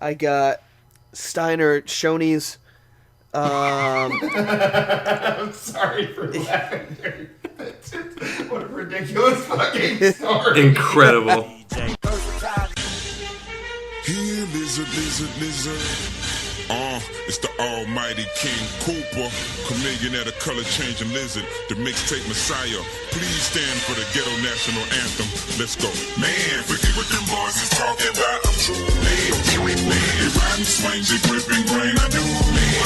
I got Steiner Shoney's. I'm sorry for laughing. What a ridiculous fucking story. Incredible. Here, lizard. It's the almighty King Cooper, chameleon at a color-changing lizard, the mixtape messiah. Please stand for the ghetto national anthem. Let's go. Man, forget what them boys is talking about. I'm true, man. Your riding swings, your gripping grain. I do, man.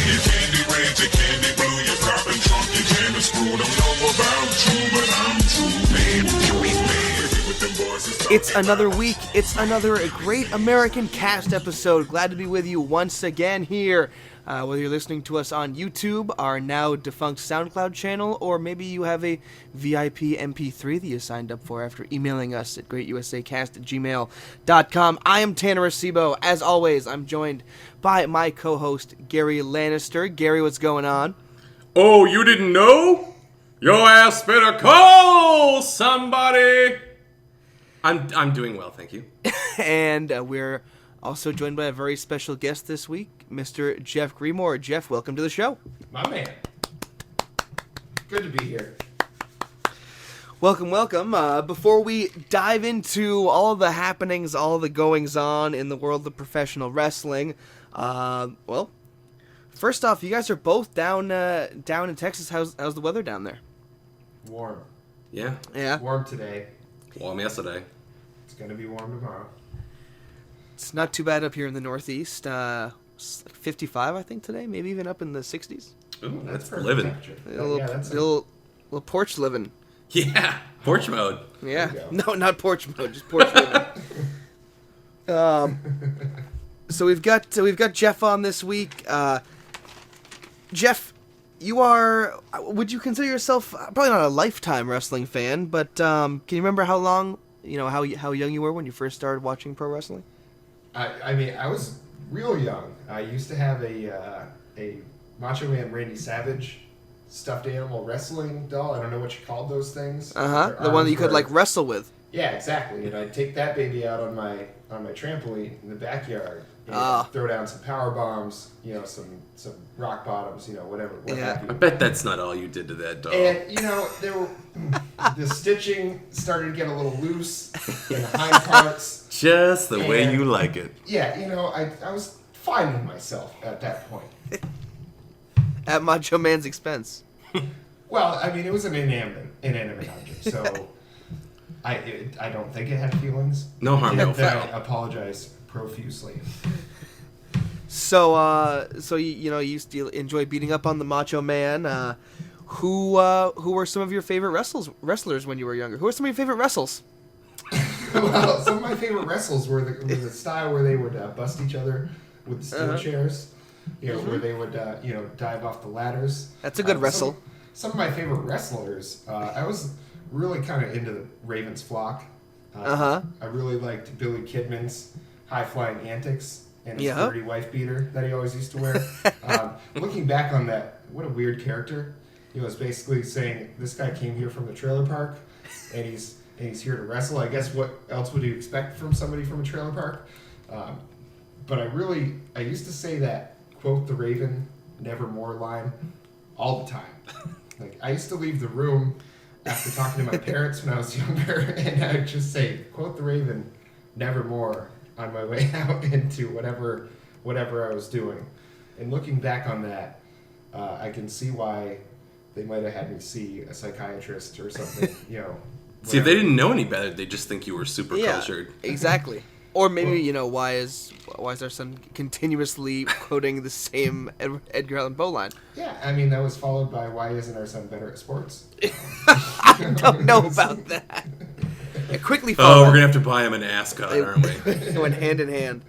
Your candy red, your candy blue, your popping trunk, your candy screw. Don't know about you, but I'm true, man. It's another week. It's another great American Cast episode. Glad to be with you once again here. Whether you're listening to us on YouTube, our now defunct SoundCloud channel, or maybe you have a VIP MP3 that you signed up for after emailing us at greatusacast@gmail.com. I am Tanner Acebo. As always, I'm joined by my co-host, Gary Lannister. Gary, what's going on? Oh, you didn't know? Your ass better call somebody. I'm doing well, thank you. And we're also joined by a very special guest this week, Mr. Geoff Greemore. Jeff, welcome to the show. My man. Good to be here. Welcome. Before we dive into all the happenings, all the goings-on in the world of professional wrestling, first off, you guys are both down in Texas. How's the weather down there? Warm. Yeah. Warm today. Warm yesterday. It's going to be warm tomorrow. It's not too bad up here in the Northeast. It's like 55, I think, today. Maybe even up in the 60s. Ooh, that's perfect living. temperature. A little porch living. Yeah, porch mode. Yeah. No, not porch mode, just porch living. So we've got Jeff on this week. Jeff, would you consider yourself probably not a lifetime wrestling fan, but can you remember how long, how young you were when you first started watching pro wrestling? I mean, I was real young. I used to have a Macho Man Randy Savage stuffed animal wrestling doll. I don't know what you called those things. The one that you could wrestle with. Yeah, exactly. And I'd take that baby out on my trampoline in the backyard. Throw down some power bombs, some rock bottoms, whatever. Yeah. I bet that's not all you did to that dog. And the stitching started to get a little loose in the hind parts. Just the way you like it. Yeah, I was fine with myself at that point. At Macho Man's expense. Well, I mean, it was an inanimate object, so I don't think it had feelings. No harm, no foul. I apologize profusely. So you used to enjoy beating up on the Macho Man. Who were some of your favorite wrestlers when you were younger? Who are some of your favorite wrestles? Well, some of my favorite wrestles were the style where they would bust each other with the steel chairs. Where they would dive off the ladders. That's a good wrestle. Some of my favorite wrestlers. I was really kind of into the Ravens flock. I really liked Billy Kidman's high-flying antics and his dirty wife beater that he always used to wear. Looking back on that, what a weird character. He was basically saying, this guy came here from the trailer park, and he's here to wrestle. I guess what else would you expect from somebody from a trailer park? But I used to say that, quote the Raven, nevermore line all the time. Like, I used to leave the room after talking to my parents when I was younger, and I would just say, quote the Raven, nevermore, on my way out into whatever I was doing. And looking back on that, I can see why they might have had me see a psychiatrist or something, See, if they didn't know any better, they just think you were super cultured. Exactly. Or maybe, why is our son continuously quoting the same Edgar Allan Poe line? Yeah, I mean, that was followed by, why isn't our son better at sports? I don't know about that. It quickly followed. Oh, we're going to have to buy him an ascot, aren't we? They went hand in hand.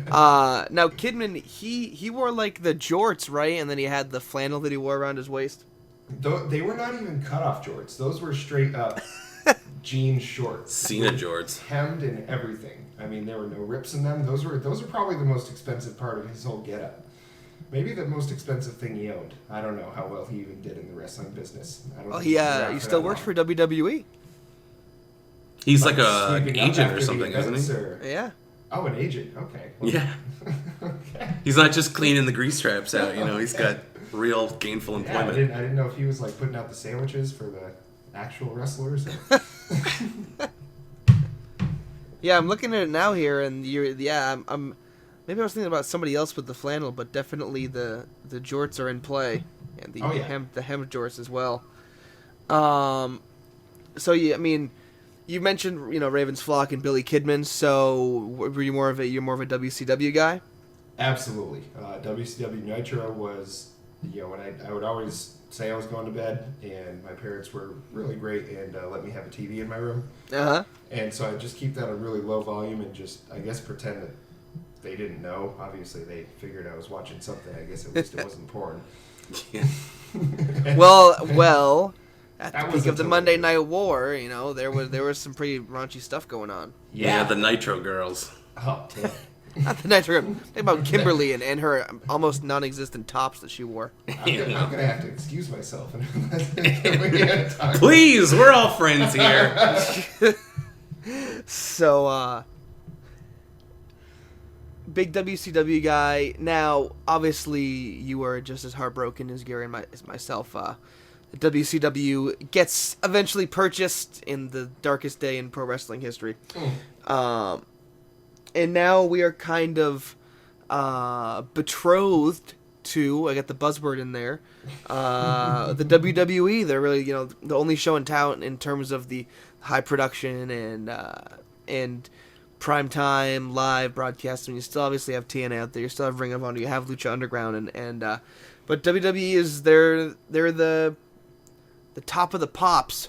Now, Kidman, he wore, like, the jorts, right? And then he had the flannel that he wore around his waist. They were not even cut-off jorts. Those were straight up jean shorts. Cena jorts. Hemmed and everything. I mean, there were no rips in them. Those are probably the most expensive part of his whole getup. Maybe the most expensive thing he owned. I don't know how well he even did in the wrestling business. He still works for WWE. He's like an agent or something, isn't he? Yeah. Oh, an agent. Okay. Well, Yeah. okay. He's not just cleaning the grease traps out, he's got real gainful Yeah, employment. I didn't know if he was like putting out the sandwiches for the actual wrestlers. Yeah, I'm looking at it now here, and I'm maybe I was thinking about somebody else with the flannel, but definitely the jorts are in play, and the hem jorts as well. So yeah, I mean, you mentioned Raven's Flock and Billy Kidman. So were you more of a WCW guy? Absolutely. WCW Nitro was when I would always say I was going to bed, and my parents were really great and let me have a TV in my room. And so I just keep that on really low volume and just, I guess, pretend that they didn't know. Obviously, they figured I was watching something. I guess at least it wasn't porn. Yeah. Well, at the peak of the Monday Night War, there was some pretty raunchy stuff going on. Yeah, the Nitro girls. Oh, yeah. Not the Nitro. Think about Kimberly and her almost non-existent tops that she wore. I'm going to have to excuse myself. Please, we're all friends here. So, big WCW guy. Now, obviously, you are just as heartbroken as Gary and as myself. WCW gets eventually purchased in the darkest day in pro wrestling history. And now we are kind of betrothed to, I got the buzzword in there, the WWE. They're really, the only show in town in terms of the high production and prime time live broadcasting. You still obviously have TNA out there. You still have Ring of Honor. You have Lucha Underground, but WWE is they're the top of the pops.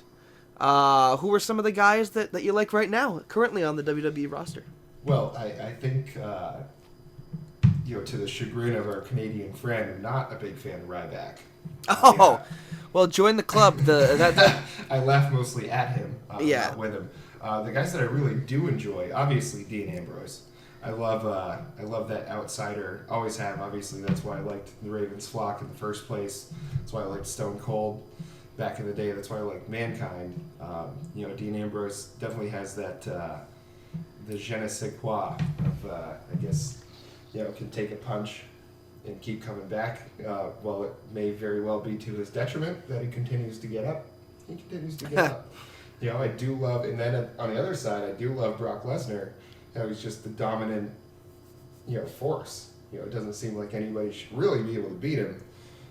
Who are some of the guys that you like right now, currently on the WWE roster? Well, I think, to the chagrin of our Canadian friend, I'm not a big fan of Ryback. Well, join the club. I laugh mostly at him, not with him. The guys that I really do enjoy, obviously, Dean Ambrose. I love that outsider. Always have. Obviously, that's why I liked the Ravens Flock in the first place. That's why I liked Stone Cold back in the day. That's why I liked Mankind. Dean Ambrose definitely has that. The je ne sais quoi of, I guess, can take a punch and keep coming back. While it may very well be to his detriment that he continues to get up. He continues to get up. I do love, and then on the other side, I do love Brock Lesnar. How he's just the dominant, force. It doesn't seem like anybody should really be able to beat him,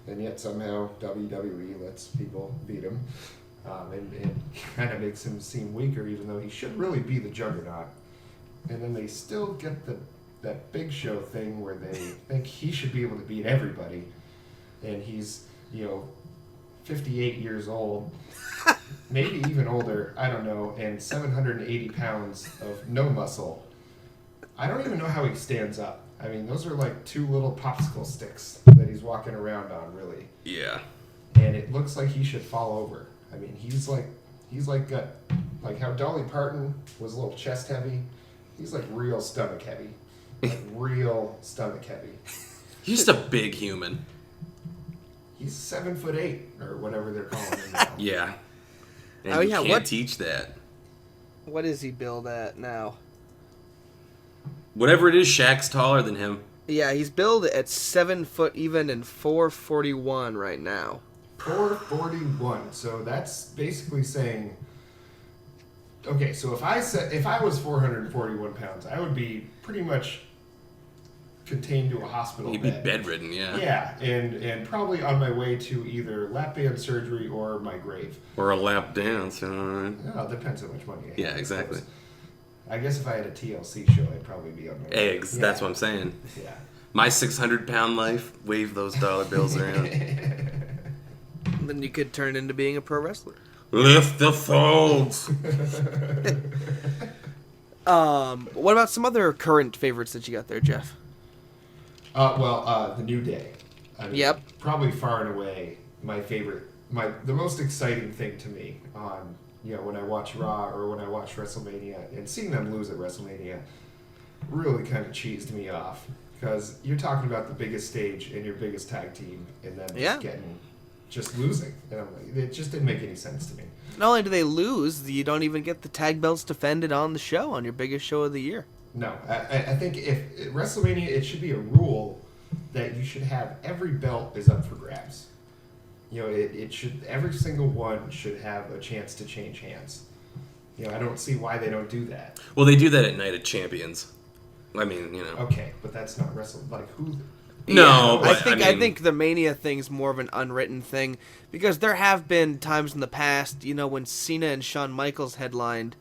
and yet somehow WWE lets people beat him, and kind of makes him seem weaker, even though he should really be the juggernaut. And then they still get that Big Show thing where they think he should be able to beat everybody. And he's, 58 years old, maybe even older, I don't know, and 780 pounds of no muscle. I don't even know how he stands up. I mean, those are like two little popsicle sticks that he's walking around on, really. Yeah. And it looks like he should fall over. I mean, he's like got, like how Dolly Parton was a little chest heavy. He's like real stomach heavy. Real stomach heavy. He's just a big human. He's 7'8" or whatever they're calling him now. Yeah. And you can't teach that. What is he billed at now? Whatever it is, Shaq's taller than him. Yeah, he's billed at 7 foot even and 441 right now. 441. So that's basically saying. Okay, so if I was 441 pounds, I would be pretty much contained to a hospital bed. You'd be bedridden, yeah. Yeah, and probably on my way to either lap band surgery or my grave. Or a lap dance. No, it depends how much money I have. Yeah, exactly. I guess if I had a TLC show, I'd probably be on my way. Eggs, that's what I'm saying. Yeah. My 600-pound life, wave those dollar bills around. Then you could turn into being a pro wrestler. Lift the folds. What about some other current favorites that you got there, Jeff? The New Day. I mean, Yep. Probably far and away my favorite, the most exciting thing to me on, when I watch Raw or when I watch WrestleMania, and seeing them lose at WrestleMania really kind of cheesed me off, because you're talking about the biggest stage and your biggest tag team, and then just losing. And I'm like, it just didn't make any sense to me. Not only do they lose, you don't even get the tag belts defended on the show, on your biggest show of the year. No. I think if WrestleMania, it should be a rule that you should have every belt is up for grabs. You know, it should, every single one should have a chance to change hands. You know, I don't see why they don't do that. Well, they do that at Night of Champions. I mean, you know. Okay, but that's not wrestling. Like, who... No, yeah, but I think the Mania thing's more of an unwritten thing, because there have been times in the past, you know, when Cena and Shawn Michaels headlined,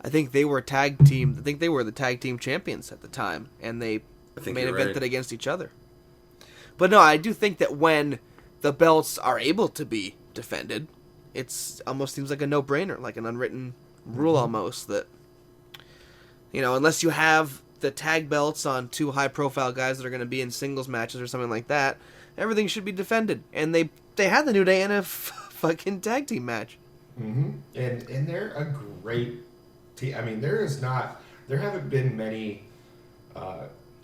I think they were tag team. I think they were the tag team champions at the time, and they main evented against each other. But no, I do think that when the belts are able to be defended, it's almost seems like a no-brainer, like an unwritten rule almost, that, you know, unless you have the tag belts on two high-profile guys that are going to be in singles matches or something like that, everything should be defended. And they had the New Day in a fucking tag team match. Mm-hmm. And they're a great team. I mean, there haven't been many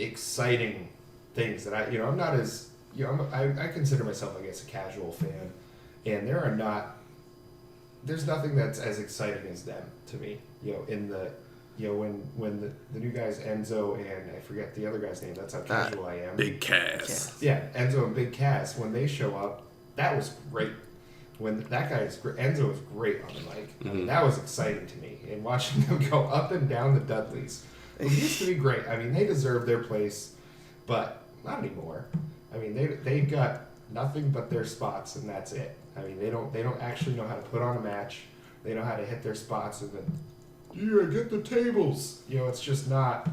exciting things that I'm not as, you know, I consider myself, I guess, a casual fan, and there's nothing that's as exciting as them to me. You know, in the, you know, when the new guys Enzo and I forget the other guy's name. That's how casual I am. Big Cass. Yeah, Enzo and Big Cass, when they show up, that was great. When that guy Enzo is great on the mic. Mm-hmm. I mean, that was exciting to me. And watching them go up and down the Dudleys, it used to be great. I mean, they deserve their place, but not anymore. I mean, they've got nothing but their spots, and that's it. I mean, they don't actually know how to put on a match. They know how to hit their spots, and then get the tables. You know, it's just not.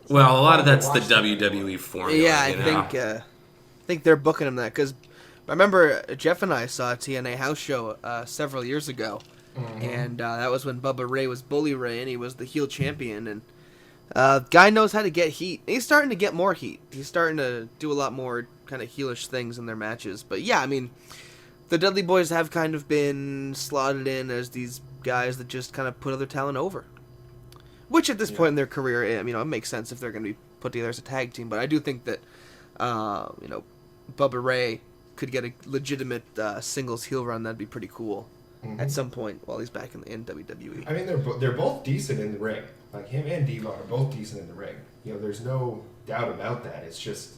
Well, a lot of that's the WWE formula. Yeah, I think they're booking him that, because I remember Jeff and I saw a TNA house show several years ago, and that was when Bubba Ray was Bully Ray, and he was the heel champion, and guy knows how to get heat. He's starting to get more heat. He's starting to do a lot more kind of heelish things in their matches. But yeah, I mean, the Dudley Boys have kind of been slotted in as these guys that just kind of put other talent over. Which at this point in their career, you know, it makes sense if they're going to be put together as a tag team. But I do think that, you know, Bubba Ray could get a legitimate singles heel run. That'd be pretty cool at some point while he's back in WWE. I mean, they're both decent in the ring. Like, him and Devon are both decent in the ring. You know, there's no doubt about that. It's just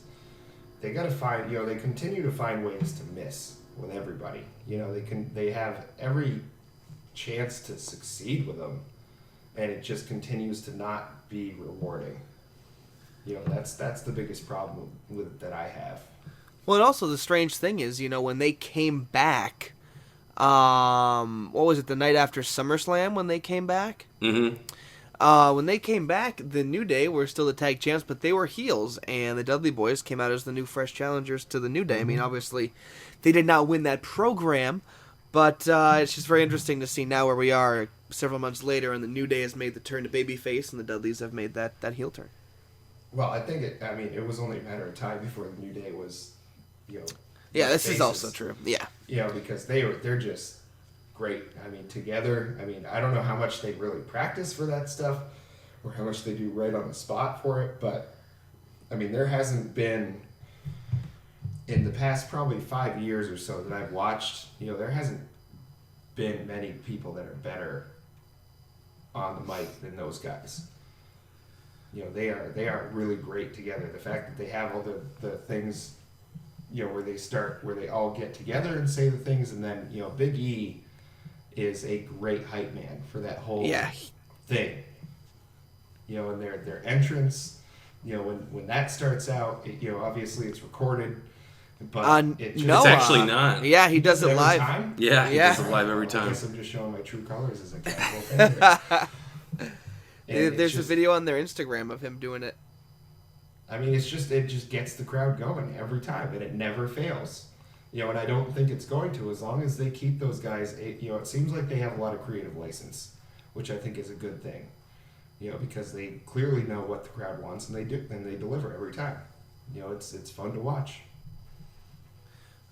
they got to find. You know, they continue to find ways to miss with everybody. You know, they have every chance to succeed with them, and it just continues to not be rewarding. You know, that's the biggest problem with that I have. Well, and also the strange thing is, you know, when they came back, what was it, the night after SummerSlam when they came back? Mm-hmm. When they came back, the New Day were still the tag champs, but they were heels, and the Dudley Boys came out as the new fresh challengers to the New Day. I mean, obviously, they did not win that program, but it's just very interesting to see now where we are several months later, and the New Day has made the turn to babyface, and the Dudleys have made that heel turn. Well, I think it was only a matter of time before the New Day was, you know. Yeah, this faces. is also true. Yeah. You know, because they're just great. I mean, together. I mean, I don't know how much they really practice for that stuff, or how much they do right on the spot for it. But I mean, there hasn't been in the past probably 5 years or so that I've watched. You know, there hasn't been many people that are better on the mic than those guys. You know, they are really great together. The fact that they have all the things, you know, where they all get together and say the things, and then, you know, Big E is a great hype man for that whole thing. You know, and their entrance, you know, when that starts out, you know, obviously it's recorded, but it's actually not. Yeah, he does it live. Time? Yeah, he does it live every time. I guess I'm just showing my true colors as a casual fan. There's a video on their Instagram of him doing it. I mean, it just gets the crowd going every time, and it never fails. You know, and I don't think it's going to, as long as they keep those guys. You know, it seems like they have a lot of creative license, which I think is a good thing. You know, because they clearly know what the crowd wants, and they do, and they deliver every time. You know, it's fun to watch.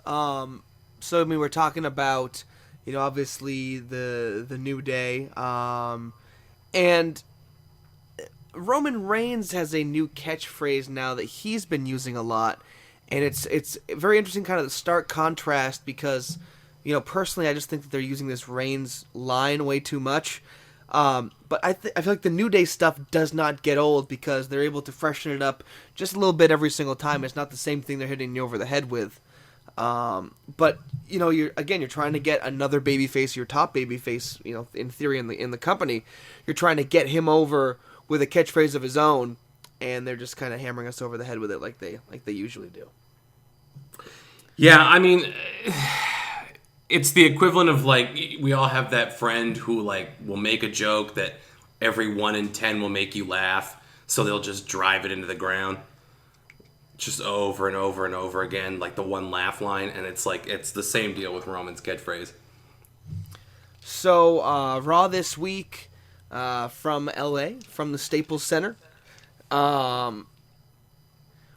So I mean, we're talking about, you know, obviously the New Day, and Roman Reigns has a new catchphrase now that he's been using a lot, and it's very interesting, kind of the stark contrast, because, you know, personally I just think that they're using this Reigns line way too much. But I feel like the New Day stuff does not get old because they're able to freshen it up just a little bit every single time. It's not the same thing they're hitting you over the head with. But you're trying to get another babyface, your top babyface, in theory in the company. You're trying to get him over with a catchphrase of his own, and they're just kind of hammering us over the head with it like they usually do. Yeah, I mean, it's the equivalent of, like, we all have that friend who, like, will make a joke that every 1 in 10 will make you laugh, so they'll just drive it into the ground. Just over and over and over again, like the one laugh line, and it's the same deal with Roman's catchphrase. So, Raw this week from LA, from the Staples Center.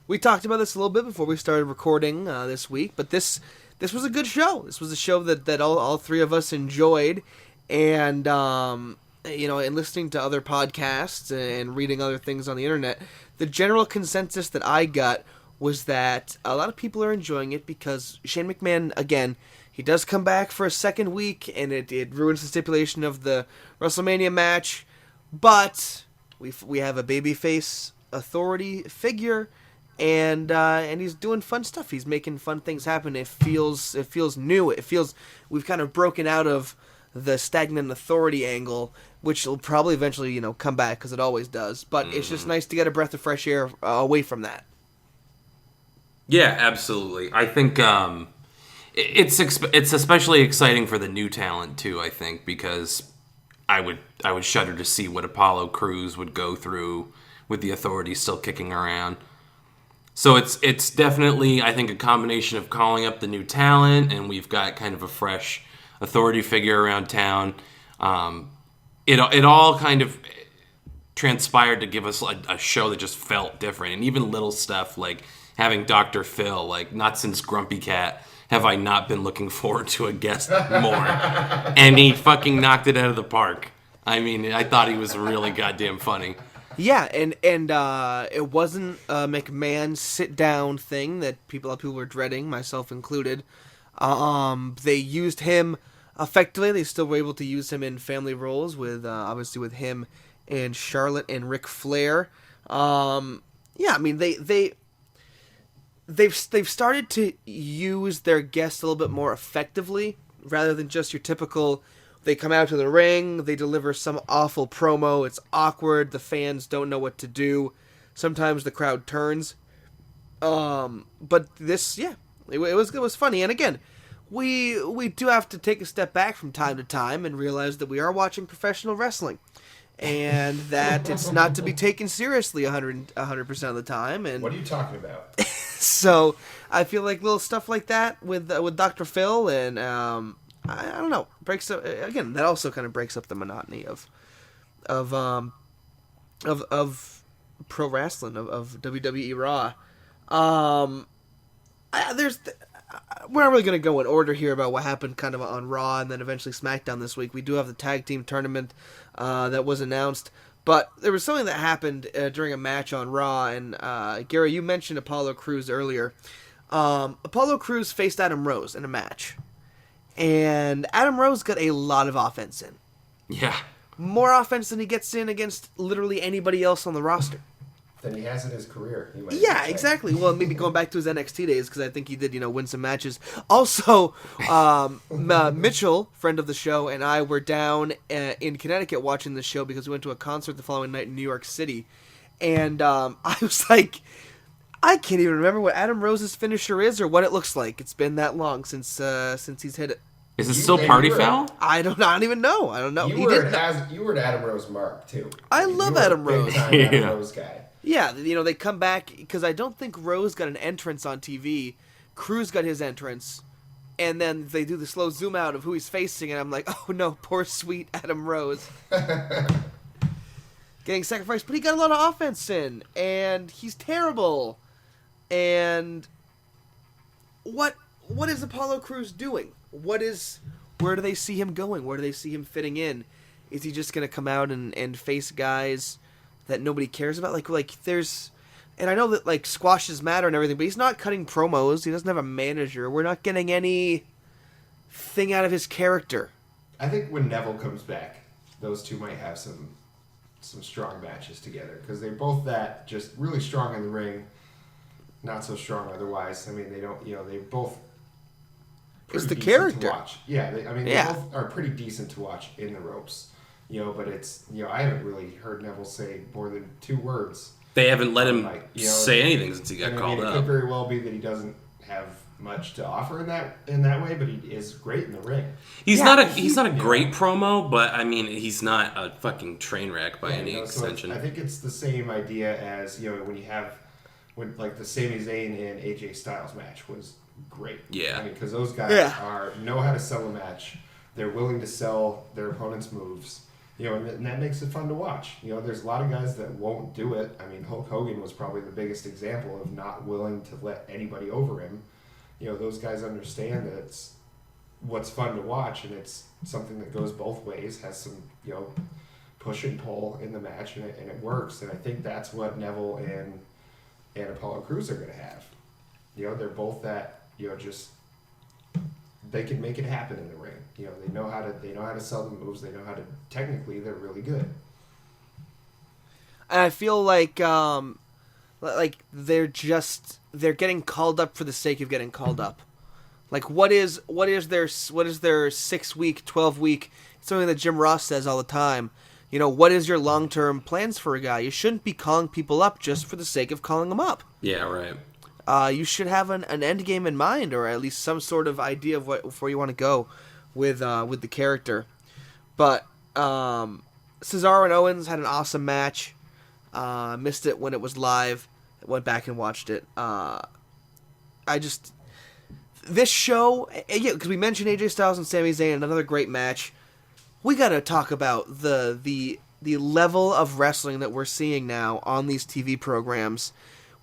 We talked about this a little bit before we started recording this week, but this was a good show. This was a show that all three of us enjoyed, and and listening to other podcasts and reading other things on the internet, the general consensus that I got was that a lot of people are enjoying it because Shane McMahon, again, he does come back for a second week, and it ruins the stipulation of the WrestleMania match, but we have a babyface authority figure, and he's doing fun stuff. He's making fun things happen. It feels new. It feels we've kind of broken out of the stagnant authority angle, which will probably eventually come back because it always does. But it's just nice to get a breath of fresh air away from that. Yeah, absolutely. I think it's especially exciting for the new talent too. I think because I would shudder to see what Apollo Crews would go through with the authority still kicking around. So it's definitely, I think, a combination of calling up the new talent, and we've got kind of a fresh authority figure around town. It all kind of transpired to give us a show that just felt different, and even little stuff like having Dr. Phil, like, not since Grumpy Cat have I not been looking forward to a guest more. And he fucking knocked it out of the park. I mean, I thought he was really goddamn funny. Yeah, and it wasn't a McMahon sit-down thing that a lot of people were dreading, myself included. They used him effectively. They still were able to use him in family roles with, obviously, with him and Charlotte and Ric Flair. Yeah, I mean, they've started to use their guests a little bit more effectively, rather than just your typical, they come out to the ring, they deliver some awful promo, it's awkward, the fans don't know what to do, sometimes the crowd turns. But this, yeah, it was funny, and again, we do have to take a step back from time to time and realize that we are watching professional wrestling, and that it's not to be taken seriously 100% of the time. And what are you talking about? So I feel like little stuff like that with Dr. Phil, and I don't know, breaks up again. That also kind of breaks up the monotony of pro wrestling, of WWE Raw. We're not really going to go in order here about what happened kind of on Raw and then eventually SmackDown this week. We do have the tag team tournament that was announced, but there was something that happened during a match on Raw, and Gary, you mentioned Apollo Crews earlier. Apollo Crews faced Adam Rose in a match, and Adam Rose got a lot of offense in. Yeah. More offense than he gets in against literally anybody else on the roster. Than he has in his career. Yeah, exactly. Well, maybe going back to his NXT days, because I think he did, win some matches. Also, Mitchell, friend of the show, and I were down in Connecticut watching the show because we went to a concert the following night in New York City. And I was like, I can't even remember what Adam Rose's finisher is or what it looks like. It's been that long since he's hit it. Is it still Party Foul? I don't even know. I don't know. You were an Adam Rose mark, too. I love Adam Rose. Big-time Adam Rose guy. Yeah, they come back, because I don't think Rose got an entrance on TV. Crews got his entrance, and then they do the slow zoom out of who he's facing, and I'm like, oh no, poor sweet Adam Rose. Getting sacrificed, but he got a lot of offense in, and he's terrible. And what is Apollo Crews doing? Where do they see him going? Where do they see him fitting in? Is he just going to come out and face guys that nobody cares about? Like there's, and I know that like squashes matter and everything, but he's not cutting promos. He doesn't have a manager. We're not getting anything out of his character. I think when Neville comes back, those two might have some strong matches together because they're both that just really strong in the ring, not so strong otherwise. I mean, they don't, they both. It's the character. To watch. Yeah, they both are pretty decent to watch in the ropes. But it's I haven't really heard Neville say more than 2 words. They haven't let him say anything since he got called up. It could very well be that he doesn't have much to offer in that way, but he is great in the ring. He's not a great promo, but I mean he's not a fucking train wreck by any extension. So I think it's the same idea as when like the Sami Zayn and AJ Styles match was great. Yeah, I mean because those guys know how to sell a match. They're willing to sell their opponent's moves. And that makes it fun to watch. There's a lot of guys that won't do it. I mean, Hulk Hogan was probably the biggest example of not willing to let anybody over him. Those guys understand that it's what's fun to watch, and it's something that goes both ways, has some, push and pull in the match, and it works. And I think that's what Neville and Apollo Crews are going to have. They're both that, just... They can make it happen in the ring. They know how to sell the moves. They know how to. Technically, they're really good. And I feel like they're getting called up for the sake of getting called up. Like what is their 6-week, 12-week? It's something that Jim Ross says all the time. What is your long-term plans for a guy? You shouldn't be calling people up just for the sake of calling them up. Yeah, right. You should have an end game in mind, or at least some sort of idea of where you want to go with the character. But Cesaro and Owens had an awesome match. Missed it when it was live. Went back and watched it. This show, because we mentioned AJ Styles and Sami Zayn, another great match. We got to talk about the level of wrestling that we're seeing now on these TV programs.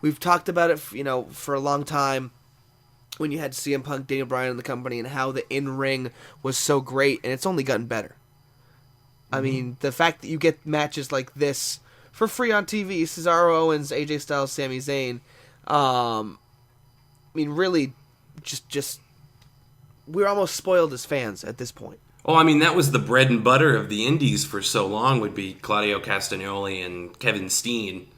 We've talked about it, for a long time when you had CM Punk, Daniel Bryan in the company, and how the in-ring was so great, and it's only gotten better. I mean, the fact that you get matches like this for free on TV, Cesaro, Owens, AJ Styles, Sami Zayn, really, just we're almost spoiled as fans at this point. Oh, I mean, that was the bread and butter of the indies for so long, would be Claudio Castagnoli and Kevin Steen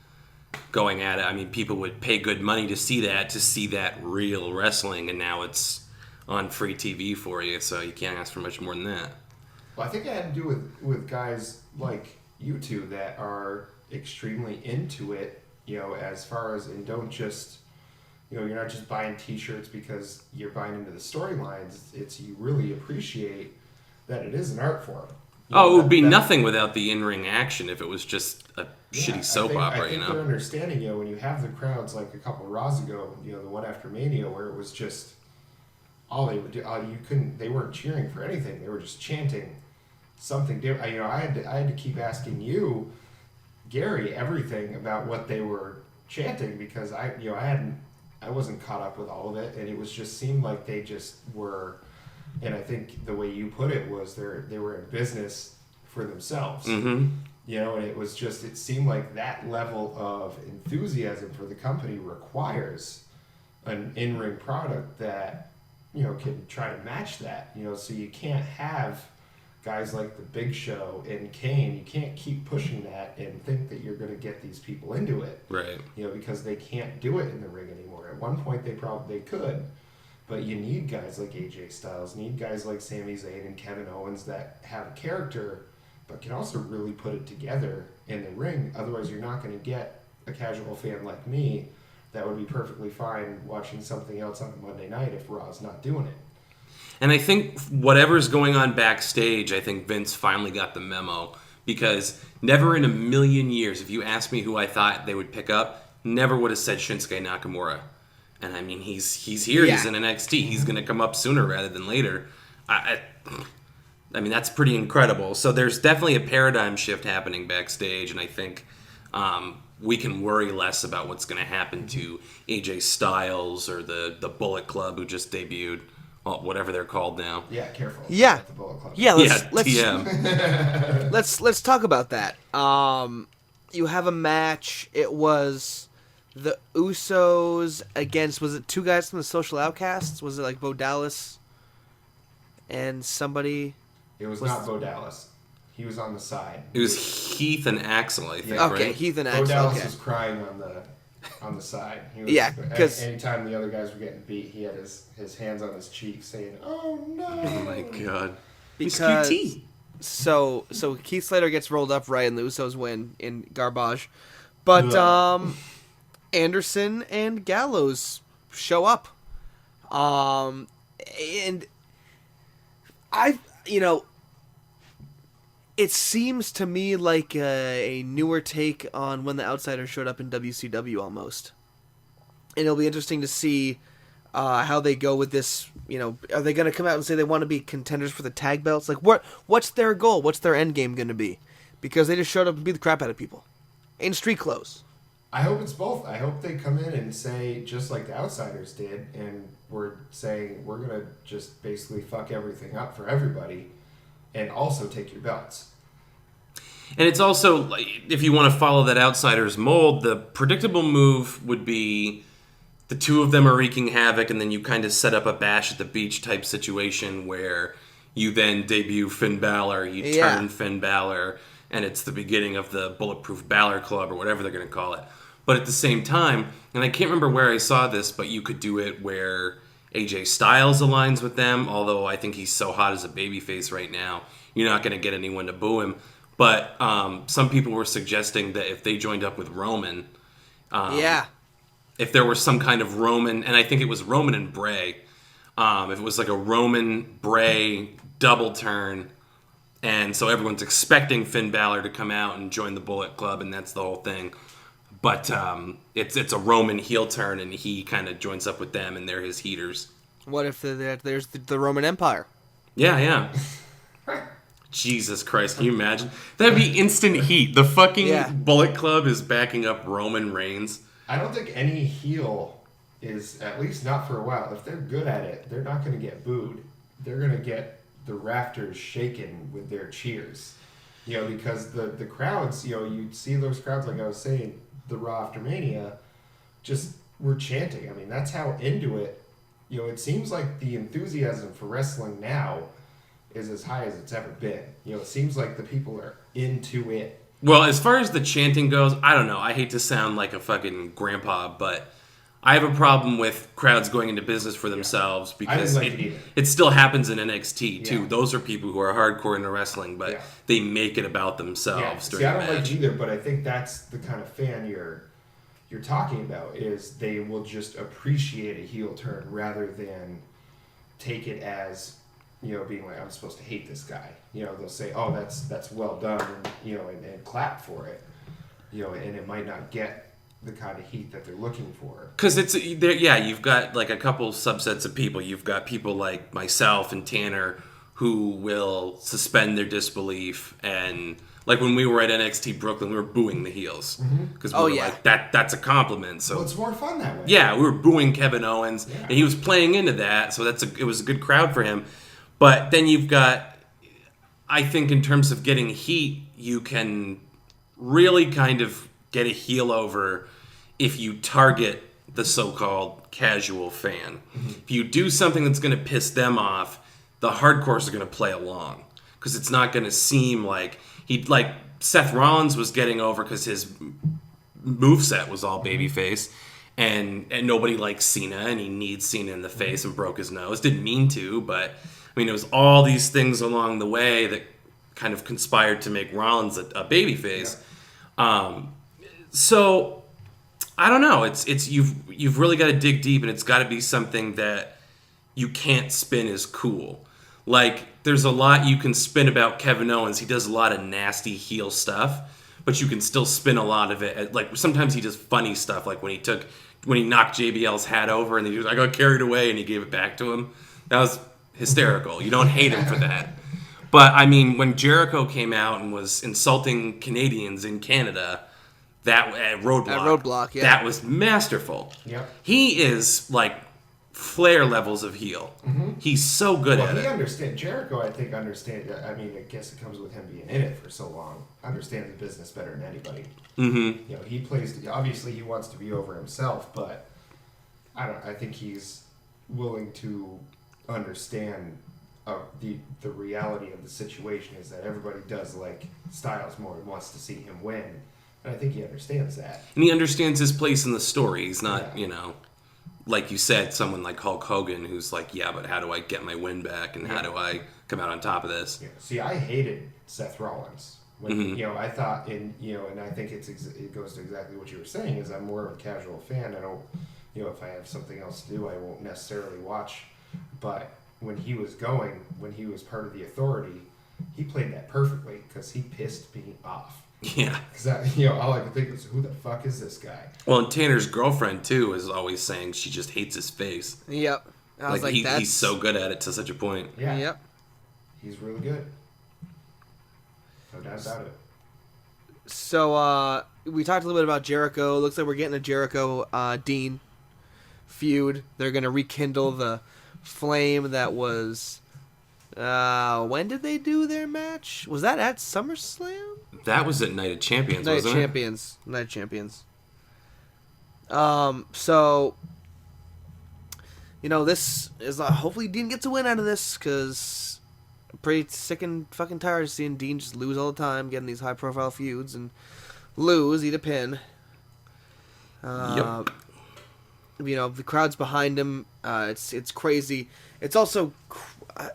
going at it. I mean, people would pay good money to see that real wrestling, and now it's on free TV for you, so you can't ask for much more than that. Well, I think it had to do with guys like you two that are extremely into it, as far as, and don't just, you're not just buying t-shirts because you're buying into the storylines. It's you really appreciate that it is an art form. It would be nothing without the in-ring action if it was just a shitty soap opera, I think they're understanding, when you have the crowds like a couple of Raws ago, the one after Mania, where it was just all they would do. They weren't cheering for anything. They were just chanting something different. I had to keep asking you, Gary, everything about what they were chanting because I wasn't caught up with all of it, and it was just seemed like they just were. And I think the way you put it was they were in business for themselves. Mm-hmm. And it was just, it seemed like that level of enthusiasm for the company requires an in-ring product that, can try to match that. So you can't have guys like The Big Show and Kane. You can't keep pushing that and think that you're going to get these people into it. Right. Because they can't do it in the ring anymore. At one point they could. But you need guys like AJ Styles, need guys like Sami Zayn and Kevin Owens that have a character, but can also really put it together in the ring. Otherwise, you're not going to get a casual fan like me that would be perfectly fine watching something else on a Monday night if Raw's not doing it. And I think whatever's going on backstage, I think Vince finally got the memo. Because never in a million years, if you asked me who I thought they would pick up, never would have said Shinsuke Nakamura. And I mean, he's here. Yeah. He's in NXT. He's going to come up sooner rather than later. I mean, that's pretty incredible. So there's definitely a paradigm shift happening backstage, and I think we can worry less about what's going to happen to AJ Styles or the Bullet Club who just debuted, well, whatever they're called now. Yeah, careful. Yeah, the Bullet Club. Yeah. TM. Let's talk about that. You have a match. It was the Usos against, was it 2 guys from the Social Outcasts? Was it like Bo Dallas and somebody? It was not Bo Dallas. He was on the side. It was Heath and Axel, I think. Okay, right? Heath and Bo Axel. Dallas Okay. was crying on the side. He was, Yeah, 'cause- anytime the other guys were getting beat, he had his hands on his cheeks, saying, "Oh no!" Oh my god. Because QT. so Keith Slater gets rolled up right and the Usos win in garbage, but Yeah. Anderson and Gallows show up, and it seems to me like a newer take on when the Outsiders showed up in WCW almost, and it'll be interesting to see how they go with this. Are they going to come out and say they want to be contenders for the tag belts? Like, what's their goal? What's their end game going to be? Because they just showed up and beat the crap out of people in street clothes. I hope it's both. I hope they come in and say, just like the Outsiders did, and we're saying we're going to just basically fuck everything up for everybody and also take your belts. And it's also, like, if you want to follow that Outsiders mold, the predictable move would be the two of them are wreaking havoc, and then you kind of set up a Bash at the Beach type situation where you then debut Finn Balor, you turn Finn Balor, and it's the beginning of the Bulletproof Balor Club or whatever they're going to call it. But at the same time, and I can't remember where I saw this, but you could do it where AJ Styles aligns with them, although I think he's so hot as a babyface right now, you're not going to get anyone to boo him. But some people were suggesting that if they joined up with Roman, if there was some kind of Roman, and I think it was Roman and Bray, if it was like a Roman Bray double turn, and so everyone's expecting Finn Balor to come out and join the Bullet Club, and that's the whole thing. But it's a Roman heel turn, and he kind of joins up with them, and they're his heaters. What if there's the Roman Empire? Yeah. Jesus Christ, can you imagine? That'd be instant heat. The fucking Bullet Club is backing up Roman Reigns. I don't think any heel is, at least not for a while, if they're good at it, they're not going to get booed. They're going to get the rafters shaken with their cheers. Because the crowds, you see those crowds, like I was saying, the Raw after Mania, just were chanting. I mean, that's how into it. It seems like the enthusiasm for wrestling now is as high as it's ever been. It seems like the people are into it. Well, as far as the chanting goes, I don't know. I hate to sound like a fucking grandpa, but I have a problem with crowds going into business for themselves because it still happens in NXT too. Those are people who are hardcore into wrestling, but they make it about themselves during the match. I don't like it either, but I think that's the kind of fan you're talking about, is they will just appreciate a heel turn rather than take it as, being like, I'm supposed to hate this guy. They'll say, oh, that's well done, and clap for it. And it might not get the kind of heat that they're looking for. Because you've got like a couple subsets of people. You've got people like myself and Tanner who will suspend their disbelief, and like when we were at NXT Brooklyn, we were booing the heels because we were like, that's a compliment. So it's more fun that way. Yeah, we were booing Kevin Owens, and he was playing into that, so it was a good crowd for him. But then you've got, I think in terms of getting heat, you can really kind of get a heel over if you target the so-called casual fan. If you do something that's going to piss them off, the hardcores are going to play along. Because it's not going to seem like... Seth Rollins was getting over because his moveset was all babyface. And nobody likes Cena, and he needs Cena in the face and broke his nose. Didn't mean to, but... I mean, it was all these things along the way that kind of conspired to make Rollins a babyface. So I don't know. It's you've really got to dig deep, and it's got to be something that you can't spin as cool. Like, there's a lot you can spin about Kevin Owens. He does a lot of nasty heel stuff, but you can still spin a lot of it. Like, sometimes he does funny stuff, like when he knocked JBL's hat over, and he was, I got carried away, and he gave it back to him. That was hysterical. You don't hate him for that. But, I mean, when Jericho came out and was insulting Canadians in Canada, that Roadblock, that was masterful. Yep. He is, like, Flair levels of heel. He's so good at it. Jericho, I think, understands. I mean, I guess it comes with him being in it for so long. Understands the business better than anybody. He plays, obviously he wants to be over himself, but I think he's willing to understand the reality of the situation is that everybody does like Styles more and wants to see him win. And I think he understands that. And he understands his place in the story. He's not, Yeah. you know, like you said, someone like Hulk Hogan who's like, yeah, but how do I get my win back and how do I come out on top of this? Yeah. See, I hated Seth Rollins. When, Mm-hmm. you know, I thought, and I think it goes to exactly what you were saying, is I'm more of a casual fan. I don't, if I have something else to do, I won't necessarily watch. But when he was part of the Authority, he played that perfectly because he pissed me off. Yeah. Because all I could think was, who the fuck is this guy? Well, and Tanner's girlfriend, too, is always saying she just hates his face. Yep. I was like, he's so good at it to such a point. Yeah. Yep. He's really good. No doubt about it. So, we talked a little bit about Jericho. Looks like we're getting a Jericho-Dean feud. They're going to rekindle the flame that was... when did they do their match? Was that at SummerSlam? That was at Night of Champions, Night of wasn't Champions. Night of Champions. So... this is... hopefully Dean gets a win out of this, because... I'm pretty sick and fucking tired of seeing Dean just lose all the time, getting these high-profile feuds, and eat a pin. Yep. The crowd's behind him. It's crazy. It's also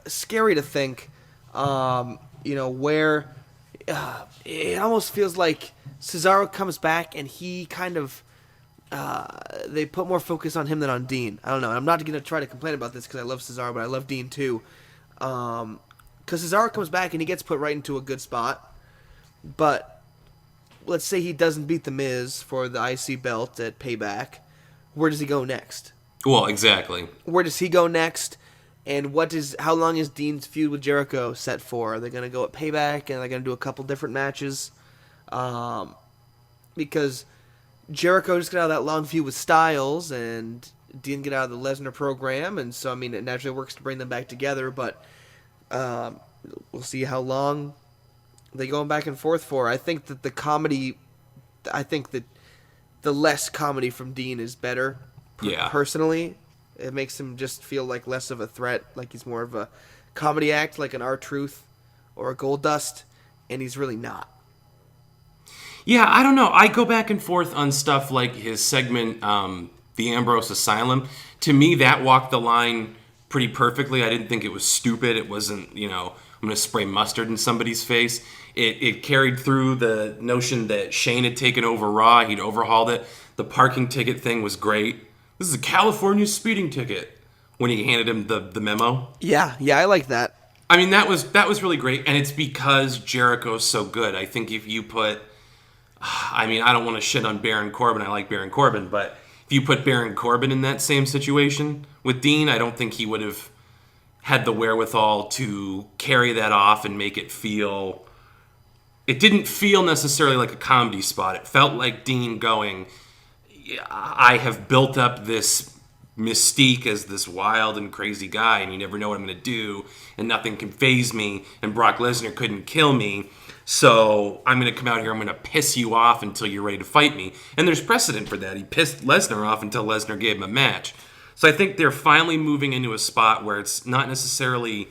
scary to think, where it almost feels like Cesaro comes back and he kind of they put more focus on him than on Dean. I don't know. I'm not going to try to complain about this because I love Cesaro, but I love Dean too. Because Cesaro comes back and he gets put right into a good spot. But let's say he doesn't beat The Miz for the IC belt at Payback. Where does he go next? Well, exactly. Where does he go next? And how long is Dean's feud with Jericho set for? Are they going to go at Payback and are they going to do a couple different matches? Because Jericho just got out of that long feud with Styles and Dean get out of the Lesnar program. And so, it naturally works to bring them back together. But we'll see how long they go back and forth for. I think that the less comedy from Dean is better. Yeah. Personally, it makes him just feel like less of a threat, like he's more of a comedy act, like an R-Truth or a Goldust, and he's really not. Yeah, I don't know. I go back and forth on stuff like his segment, The Ambrose Asylum. To me, that walked the line pretty perfectly. I didn't think it was stupid. It wasn't, I'm going to spray mustard in somebody's face. It carried through the notion that Shane had taken over Raw. He'd overhauled it. The parking ticket thing was great. This is a California speeding ticket when he handed him the memo. Yeah, I like that. That was really great, and it's because Jericho's so good. I think if you put... I don't want to shit on Baron Corbin. I like Baron Corbin, but if you put Baron Corbin in that same situation with Dean, I don't think he would have had the wherewithal to carry that off and make it feel... It didn't feel necessarily like a comedy spot. It felt like Dean going, I have built up this mystique as this wild and crazy guy, and you never know what I'm going to do, and nothing can faze me, and Brock Lesnar couldn't kill me, so I'm going to come out here, I'm going to piss you off until you're ready to fight me. And there's precedent for that. He pissed Lesnar off until Lesnar gave him a match. So I think they're finally moving into a spot where it's not necessarily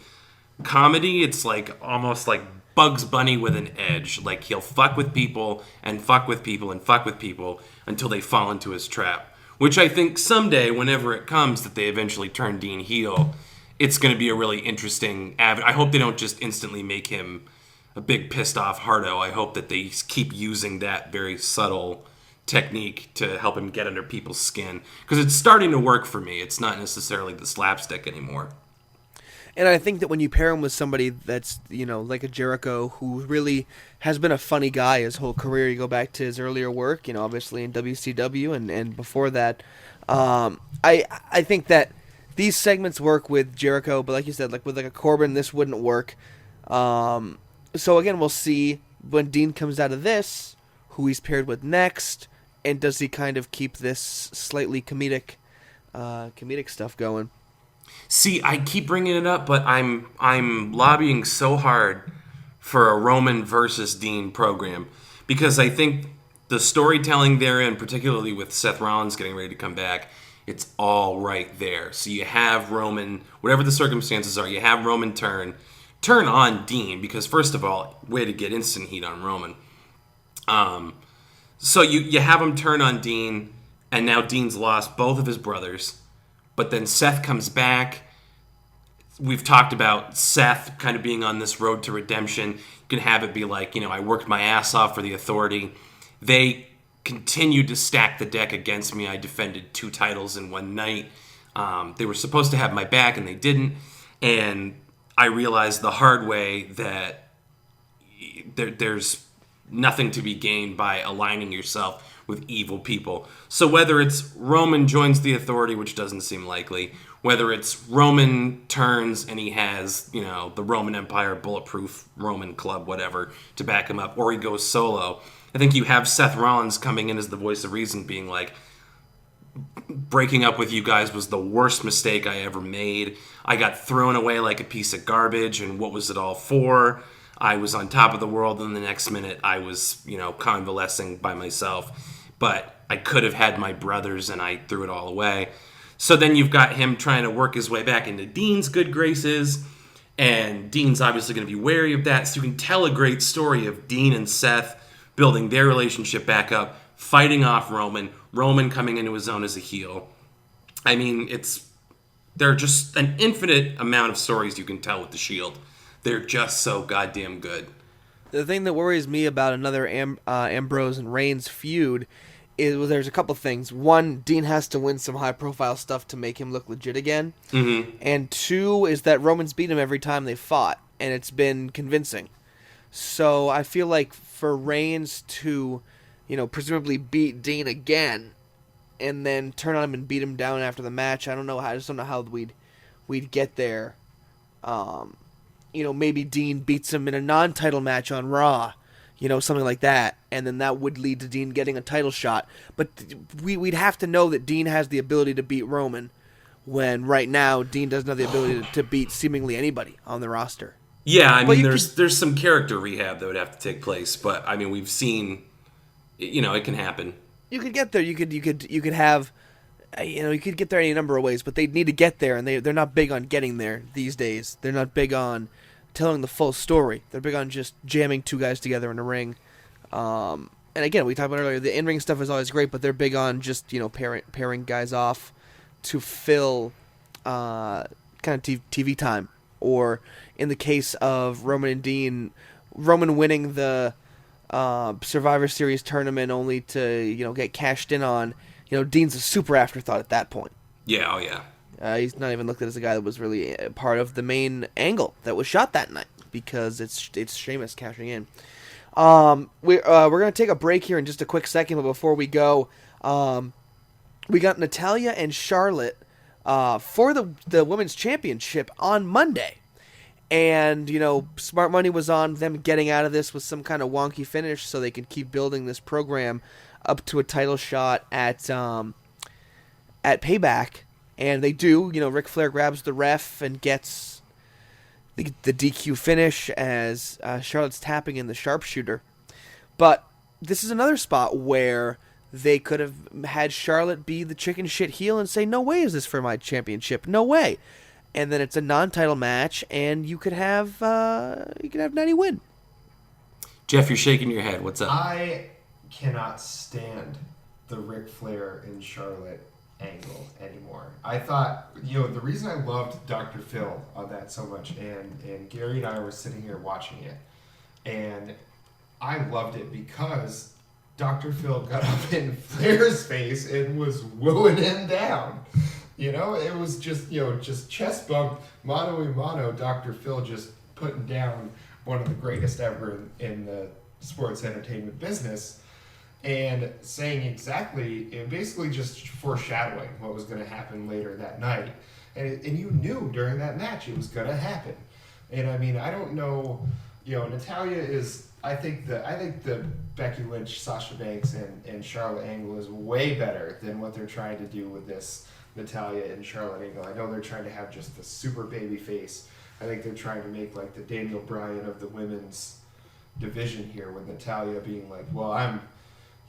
comedy, it's like almost like Bugs Bunny with an edge. Like he'll fuck with people and fuck with people and fuck with people until they fall into his trap. Which I think someday, whenever it comes that they eventually turn Dean heel, it's going to be a really interesting I hope they don't just instantly make him a big pissed off hardo. I hope that they keep using that very subtle technique to help him get under people's skin. Because it's starting to work for me. It's not necessarily the slapstick anymore. And I think that when you pair him with somebody that's, like a Jericho, who really has been a funny guy his whole career, you go back to his earlier work, obviously in WCW and before that, I think that these segments work with Jericho, but like you said, like with a Corbin, this wouldn't work. So again, we'll see when Dean comes out of this, who he's paired with next, and does he kind of keep this slightly comedic stuff going. See, I keep bringing it up, but I'm lobbying so hard for a Roman versus Dean program because I think the storytelling therein, particularly with Seth Rollins getting ready to come back, It's all right there. So you have Roman, whatever the circumstances are, you have Roman turn on Dean, because first of all, way to get instant heat on Roman. So you have him turn on Dean, and now Dean's lost both of his brothers. But then Seth comes back. We've talked about Seth kind of being on this road to redemption. You can have it be like, I worked my ass off for the Authority. They continued to stack the deck against me. I defended 2 titles in one night. They were supposed to have my back, and they didn't. And I realized the hard way that there's nothing to be gained by aligning yourself with evil people. So whether it's Roman joins the Authority, which doesn't seem likely, whether it's Roman turns and he has, the Roman Empire, Bulletproof Roman Club, whatever, to back him up, or he goes solo, I think you have Seth Rollins coming in as the voice of reason, being like, breaking up with you guys was the worst mistake I ever made. I got thrown away like a piece of garbage, and what was it all for? I was on top of the world, and the next minute I was, convalescing by myself. But I could have had my brothers, and I threw it all away. So then you've got him trying to work his way back into Dean's good graces, and Dean's obviously going to be wary of that. So you can tell a great story of Dean and Seth building their relationship back up, fighting off Roman coming into his own as a heel. I mean, there are just an infinite amount of stories you can tell with the Shield. They're just so goddamn good. The thing that worries me about another Ambrose and Reigns feud is there's a couple things. One, Dean has to win some high-profile stuff to make him look legit again. Mm-hmm. And 2 is that Roman's beat him every time they fought, and it's been convincing. So I feel like for Reigns to, presumably beat Dean again, and then turn on him and beat him down after the match, I just don't know how we'd get there. Maybe Dean beats him in a non-title match on Raw, something like that, and then that would lead to Dean getting a title shot. But we'd have to know that Dean has the ability to beat Roman, when right now Dean doesn't have the ability to beat seemingly anybody on the roster. Yeah, I mean, there's some character rehab that would have to take place, but I mean, we've seen, it can happen. You could get there. You could have, you could get there any number of ways, but they need to get there, and they're not big on getting there these days. They're not big on telling the full story. They're big on just jamming 2 guys together in a ring. And again, we talked about earlier, the in-ring stuff is always great, but they're big on just, pairing guys off to fill kind of TV time. Or in the case of Roman and Dean, Roman winning the Survivor Series tournament only to, get cashed in on, Dean's a super afterthought at that point. Yeah, oh yeah. He's not even looked at as a guy that was really part of the main angle that was shot that night, because it's Sheamus cashing in. We're going to take a break here in just a quick second, but before we go, we got Natalya and Charlotte for the Women's Championship on Monday. And, Smart Money was on them getting out of this with some kind of wonky finish so they can keep building this program up to a title shot at Payback. And they do. Ric Flair grabs the ref and gets the DQ finish as Charlotte's tapping in the sharpshooter. But this is another spot where they could have had Charlotte be the chicken shit heel and say, no way is this for my championship. No way. And then it's a non-title match, and you could have Natty win. Jeff, you're shaking your head. What's up? I cannot stand the Ric Flair and Charlotte angle anymore. I thought, the reason I loved Dr. Phil on that so much, and Gary and I were sitting here watching it, and I loved it because Dr. Phil got up in Flair's face and was wooing him down. It was just chest bump, mano a mano, Dr. Phil just putting down one of the greatest ever in the sports entertainment business, and saying basically just foreshadowing what was going to happen later that night. And you knew during that match it was going to happen. And I mean, I don't know, Natalya is, I think the Becky Lynch, Sasha Banks, and Charlotte angle is way better than what they're trying to do with this Natalya and Charlotte angle. I know they're trying to have just the super baby face. I think they're trying to make like the Daniel Bryan of the women's division here, with Natalya being like, well, I'm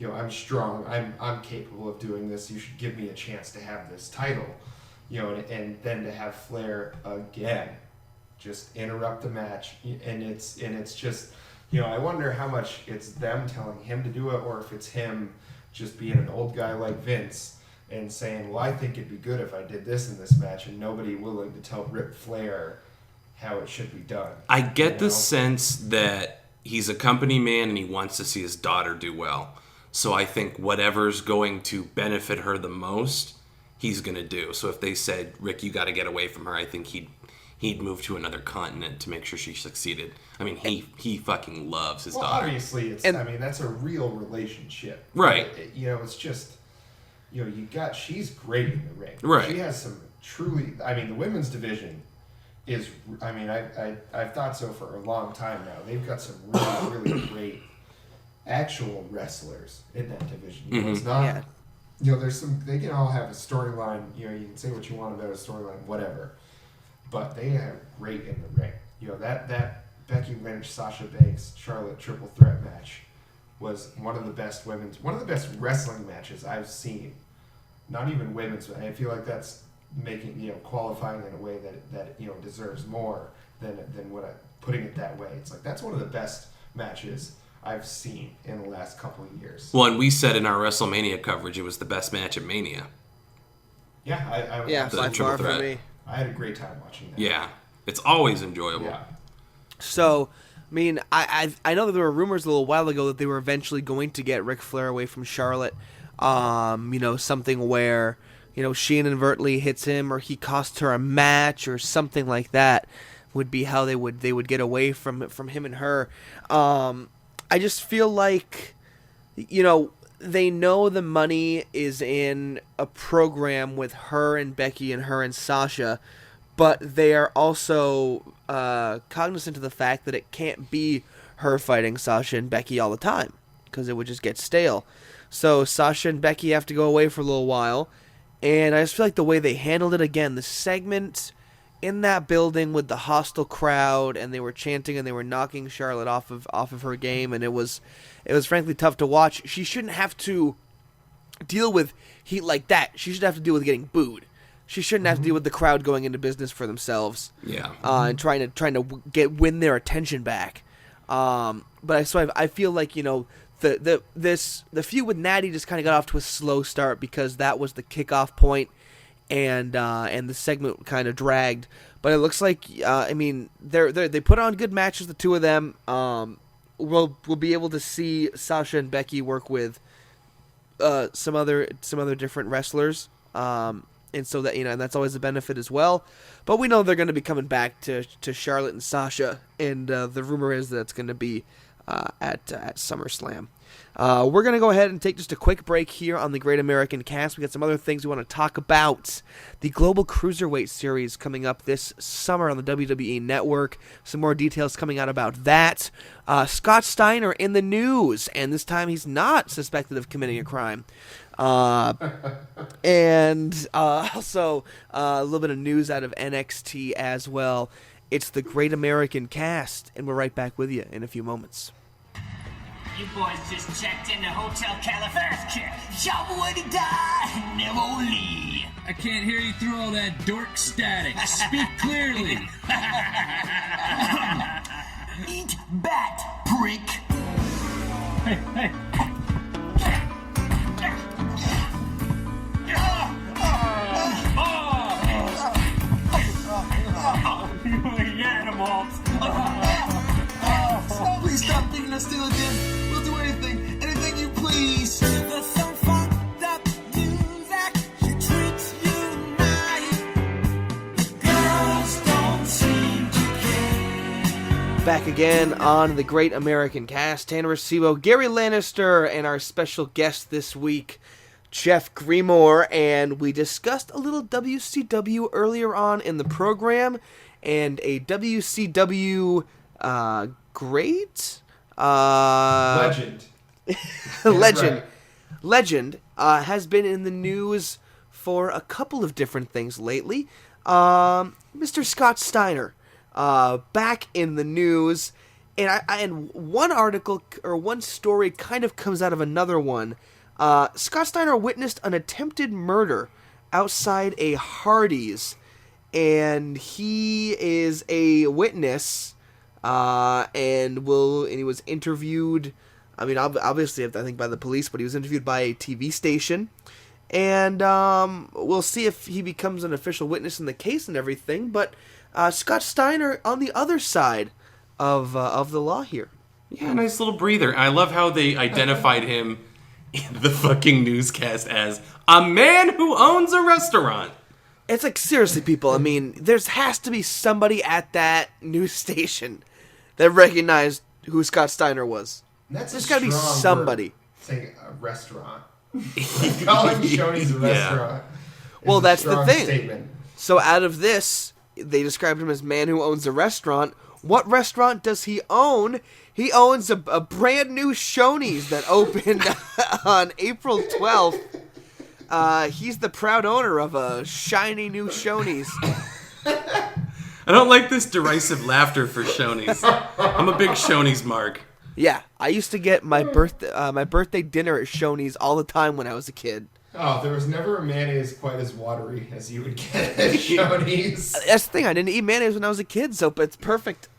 I'm strong, I'm capable of doing this, you should give me a chance to have this title. And then to have Flair again just interrupt the match, and it's just, I wonder how much it's them telling him to do it, or if it's him just being an old guy like Vince and saying, well, I think it'd be good if I did this in this match, and nobody willing to tell Ric Flair how it should be done. I get the sense that he's a company man and he wants to see his daughter do well. So I think whatever's going to benefit her the most, he's going to do. So if they said, Rick, you got to get away from her, I think he'd move to another continent to make sure she succeeded. I mean, he fucking loves his daughter. Obviously, that's a real relationship. Right. It's just, she's great in the ring. Right. She has some truly, the women's division is, I've thought so for a long time now. They've got some really, really great actual wrestlers in that division. It's not, there's some, they can all have a storyline, you can say what you want about a storyline, whatever, but they are great in the ring. That Becky Lynch, Sasha Banks, Charlotte triple threat match was one of the best wrestling matches I've seen. Not even women's, I feel like that's making, qualifying in a way that deserves more than putting it that way. It's like, that's one of the best matches I've seen in the last couple of years. Well, and we said in our WrestleMania coverage it was the best match at Mania. Yeah, by far for me. I had a great time watching that. Yeah, it's always enjoyable. Yeah. So, I know that there were rumors a little while ago that they were eventually going to get Ric Flair away from Charlotte. Something where, she inadvertently hits him or he costs her a match or something like that would be how they would get away from him and her. I just feel like, they know the money is in a program with her and Becky and her and Sasha, but they are also cognizant of the fact that it can't be her fighting Sasha and Becky all the time because it would just get stale. So Sasha and Becky have to go away for a little while, and I just feel like the way they handled it, again, the segment in that building with the hostile crowd, and they were chanting and they were knocking Charlotte off of her game, and it was frankly tough to watch. She shouldn't have to deal with heat like that. She should have to deal with getting booed. She shouldn't have to deal with the crowd going into business for themselves. Yeah. And trying to win their attention back. But I feel like, the feud with Natty just kind of got off to a slow start because that was the kickoff point, and the segment kind of dragged. But it looks like they put on good matches, the two of them. We'll be able to see Sasha and Becky work with some other different wrestlers. And so that, and that's always a benefit as well. But we know they're going to be coming back to Charlotte and Sasha, and the rumor is that it's going to be at SummerSlam. We're going to go ahead and take just a quick break here on the Great American Cast. We got some other things we want to talk about. The Global Cruiserweight Series coming up this summer on the WWE Network. Some more details coming out about that. Scott Steiner in the news, and this time he's not suspected of committing a crime. And also a little bit of news out of NXT as well. It's the Great American Cast, and we're right back with you in a few moments. You boys just checked into Hotel California. Y'all would die, never leave. I can't hear you through all that dork static. Speak clearly. Eat bat, prick. Hey. You animals. Please stop thinking I'm still again. We'll do anything you please. There's some fucked up music. She treats you nice. Girls don't seem to care. Back again on the Great American Cast. Tanner Recibo, Gary Lannister, and our special guest this week, Geoff Greemore, and we discussed a little WCW earlier on in the program, and a WCW great Legend. legend Right. legend has been in the news for a couple of different things lately. Mr. Scott Steiner back in the news, And one article or one story kind of comes out of another one. Scott Steiner witnessed an attempted murder outside a Hardee's, and he is a witness, and he was interviewed. I mean, obviously, I think by the police, but he was interviewed by a TV station, and we'll see if he becomes an official witness in the case and everything. But Scott Steiner on the other side of the law here. Yeah, nice little breather. I love how they identified him in the fucking newscast as a man who owns a restaurant. It's like, seriously, people, I mean, there has to be somebody at that news station that recognized who Scott Steiner was. There's got to be somebody. Saying a restaurant. Calling Shoney's a restaurant. Well, that's the thing. Statement. So out of this, they described him as man who owns a restaurant. What restaurant does he own? He owns a brand new Shoney's that opened on April 12th. He's the proud owner of a shiny new Shoney's. I don't like this derisive laughter for Shoney's. I'm a big Shoney's mark. Yeah, I used to get my birthday dinner at Shoney's all the time when I was a kid. Oh, there was never a mayonnaise quite as watery as you would get at Shoney's. That's the thing. I didn't eat mayonnaise when I was a kid, so it's perfect.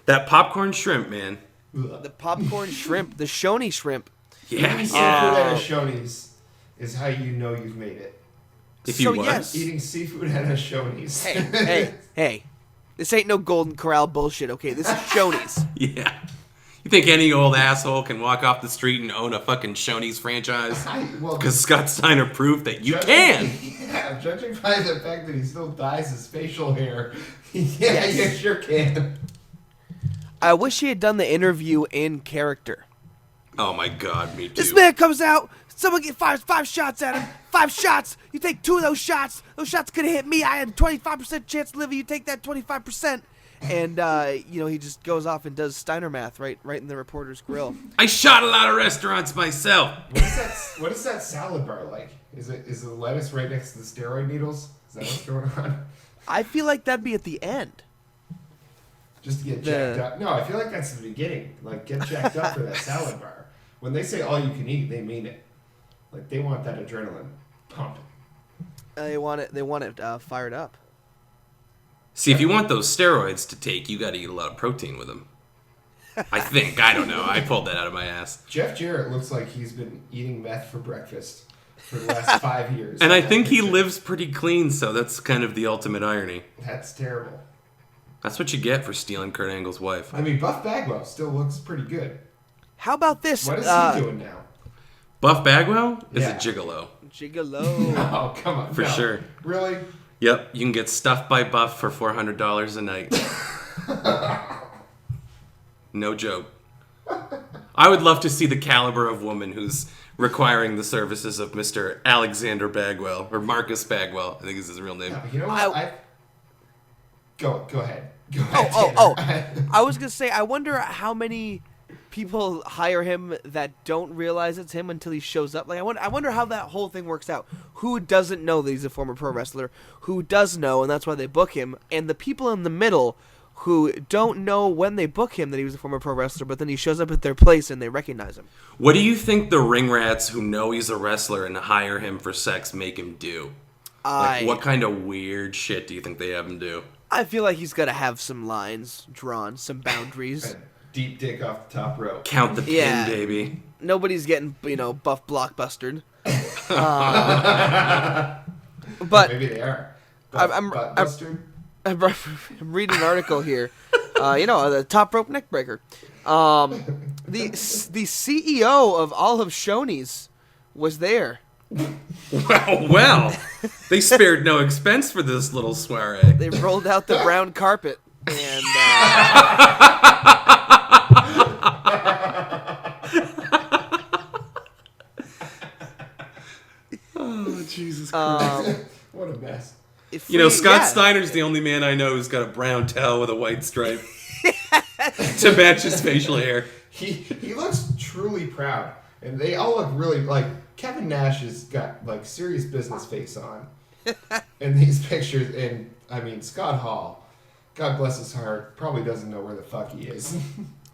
That popcorn shrimp, man. The popcorn shrimp, the Shoney shrimp. Yeah. Eating seafood at a Shoney's is how you know you've made it. If you what? Yes. Eating seafood at a Shoney's. Hey. This ain't no Golden Corral bullshit, okay? This is Shoney's. Yeah. You think any old asshole can walk off the street and own a fucking Shoney's franchise? Because Scott Steiner proved that you can. Yeah, judging by the fact that he still dyes his facial hair, yeah, you sure can. I wish he had done the interview in character. Oh my god, me too. This man comes out, someone get five shots at him. 5 shots. You take 2 of those shots. Those shots could have hit me. I had a 25% chance to live. You take that 25%. And, he just goes off and does Steiner math right in the reporter's grill. I shot a lot of restaurants myself. What is that salad bar like? Is the lettuce right next to the steroid needles? Is that what's going on? I feel like that'd be at the end. Just to get jacked up? No, I feel like that's the beginning. Like, get jacked up for that salad bar. When they say all you can eat, they mean it. Like, they want that adrenaline pumping. They want it fired up. See, if you want those steroids to take, you got to eat a lot of protein with them. I think. I don't know. I pulled that out of my ass. Jeff Jarrett looks like he's been eating meth for breakfast for the last 5 years. And I think he lives pretty clean, so that's kind of the ultimate irony. That's terrible. That's what you get for stealing Kurt Angle's wife. I mean, Buff Bagwell still looks pretty good. How about this? What is he doing now? Buff Bagwell is a gigolo. Gigolo. Oh, come on. For sure. Really? Yep, you can get stuffed by Buff for $400 a night. No joke. I would love to see the caliber of woman who's requiring the services of Mr. Alexander Bagwell, or Marcus Bagwell, I think is his real name. You know what? Go ahead. I was going to say, I wonder how many people hire him that don't realize it's him until he shows up. Like, I wonder how that whole thing works out. Who doesn't know that he's a former pro wrestler? Who does know, and that's why they book him? And the people in the middle who don't know when they book him that he was a former pro wrestler, but then he shows up at their place and they recognize him. What do you think the ring rats who know he's a wrestler and hire him for sex make him do? What kind of weird shit do you think they have him do? I feel like he's got to have some lines drawn, some boundaries. Deep dick off the top rope. Count the pin, baby. Nobody's getting, buff blockbustered. But maybe they are. I'm reading an article here. The top rope neck breaker. The CEO of all of Shoney's was there. Well, they spared no expense for this little soiree. They rolled out the brown carpet and. Oh, Jesus Christ. What a mess. Scott Steiner's the only man I know who's got a brown towel with a white stripe to match his facial hair. He looks truly proud. And they all look really, like, Kevin Nash has got, like, serious business face on in these pictures. And, I mean, Scott Hall, God bless his heart, probably doesn't know where the fuck he is.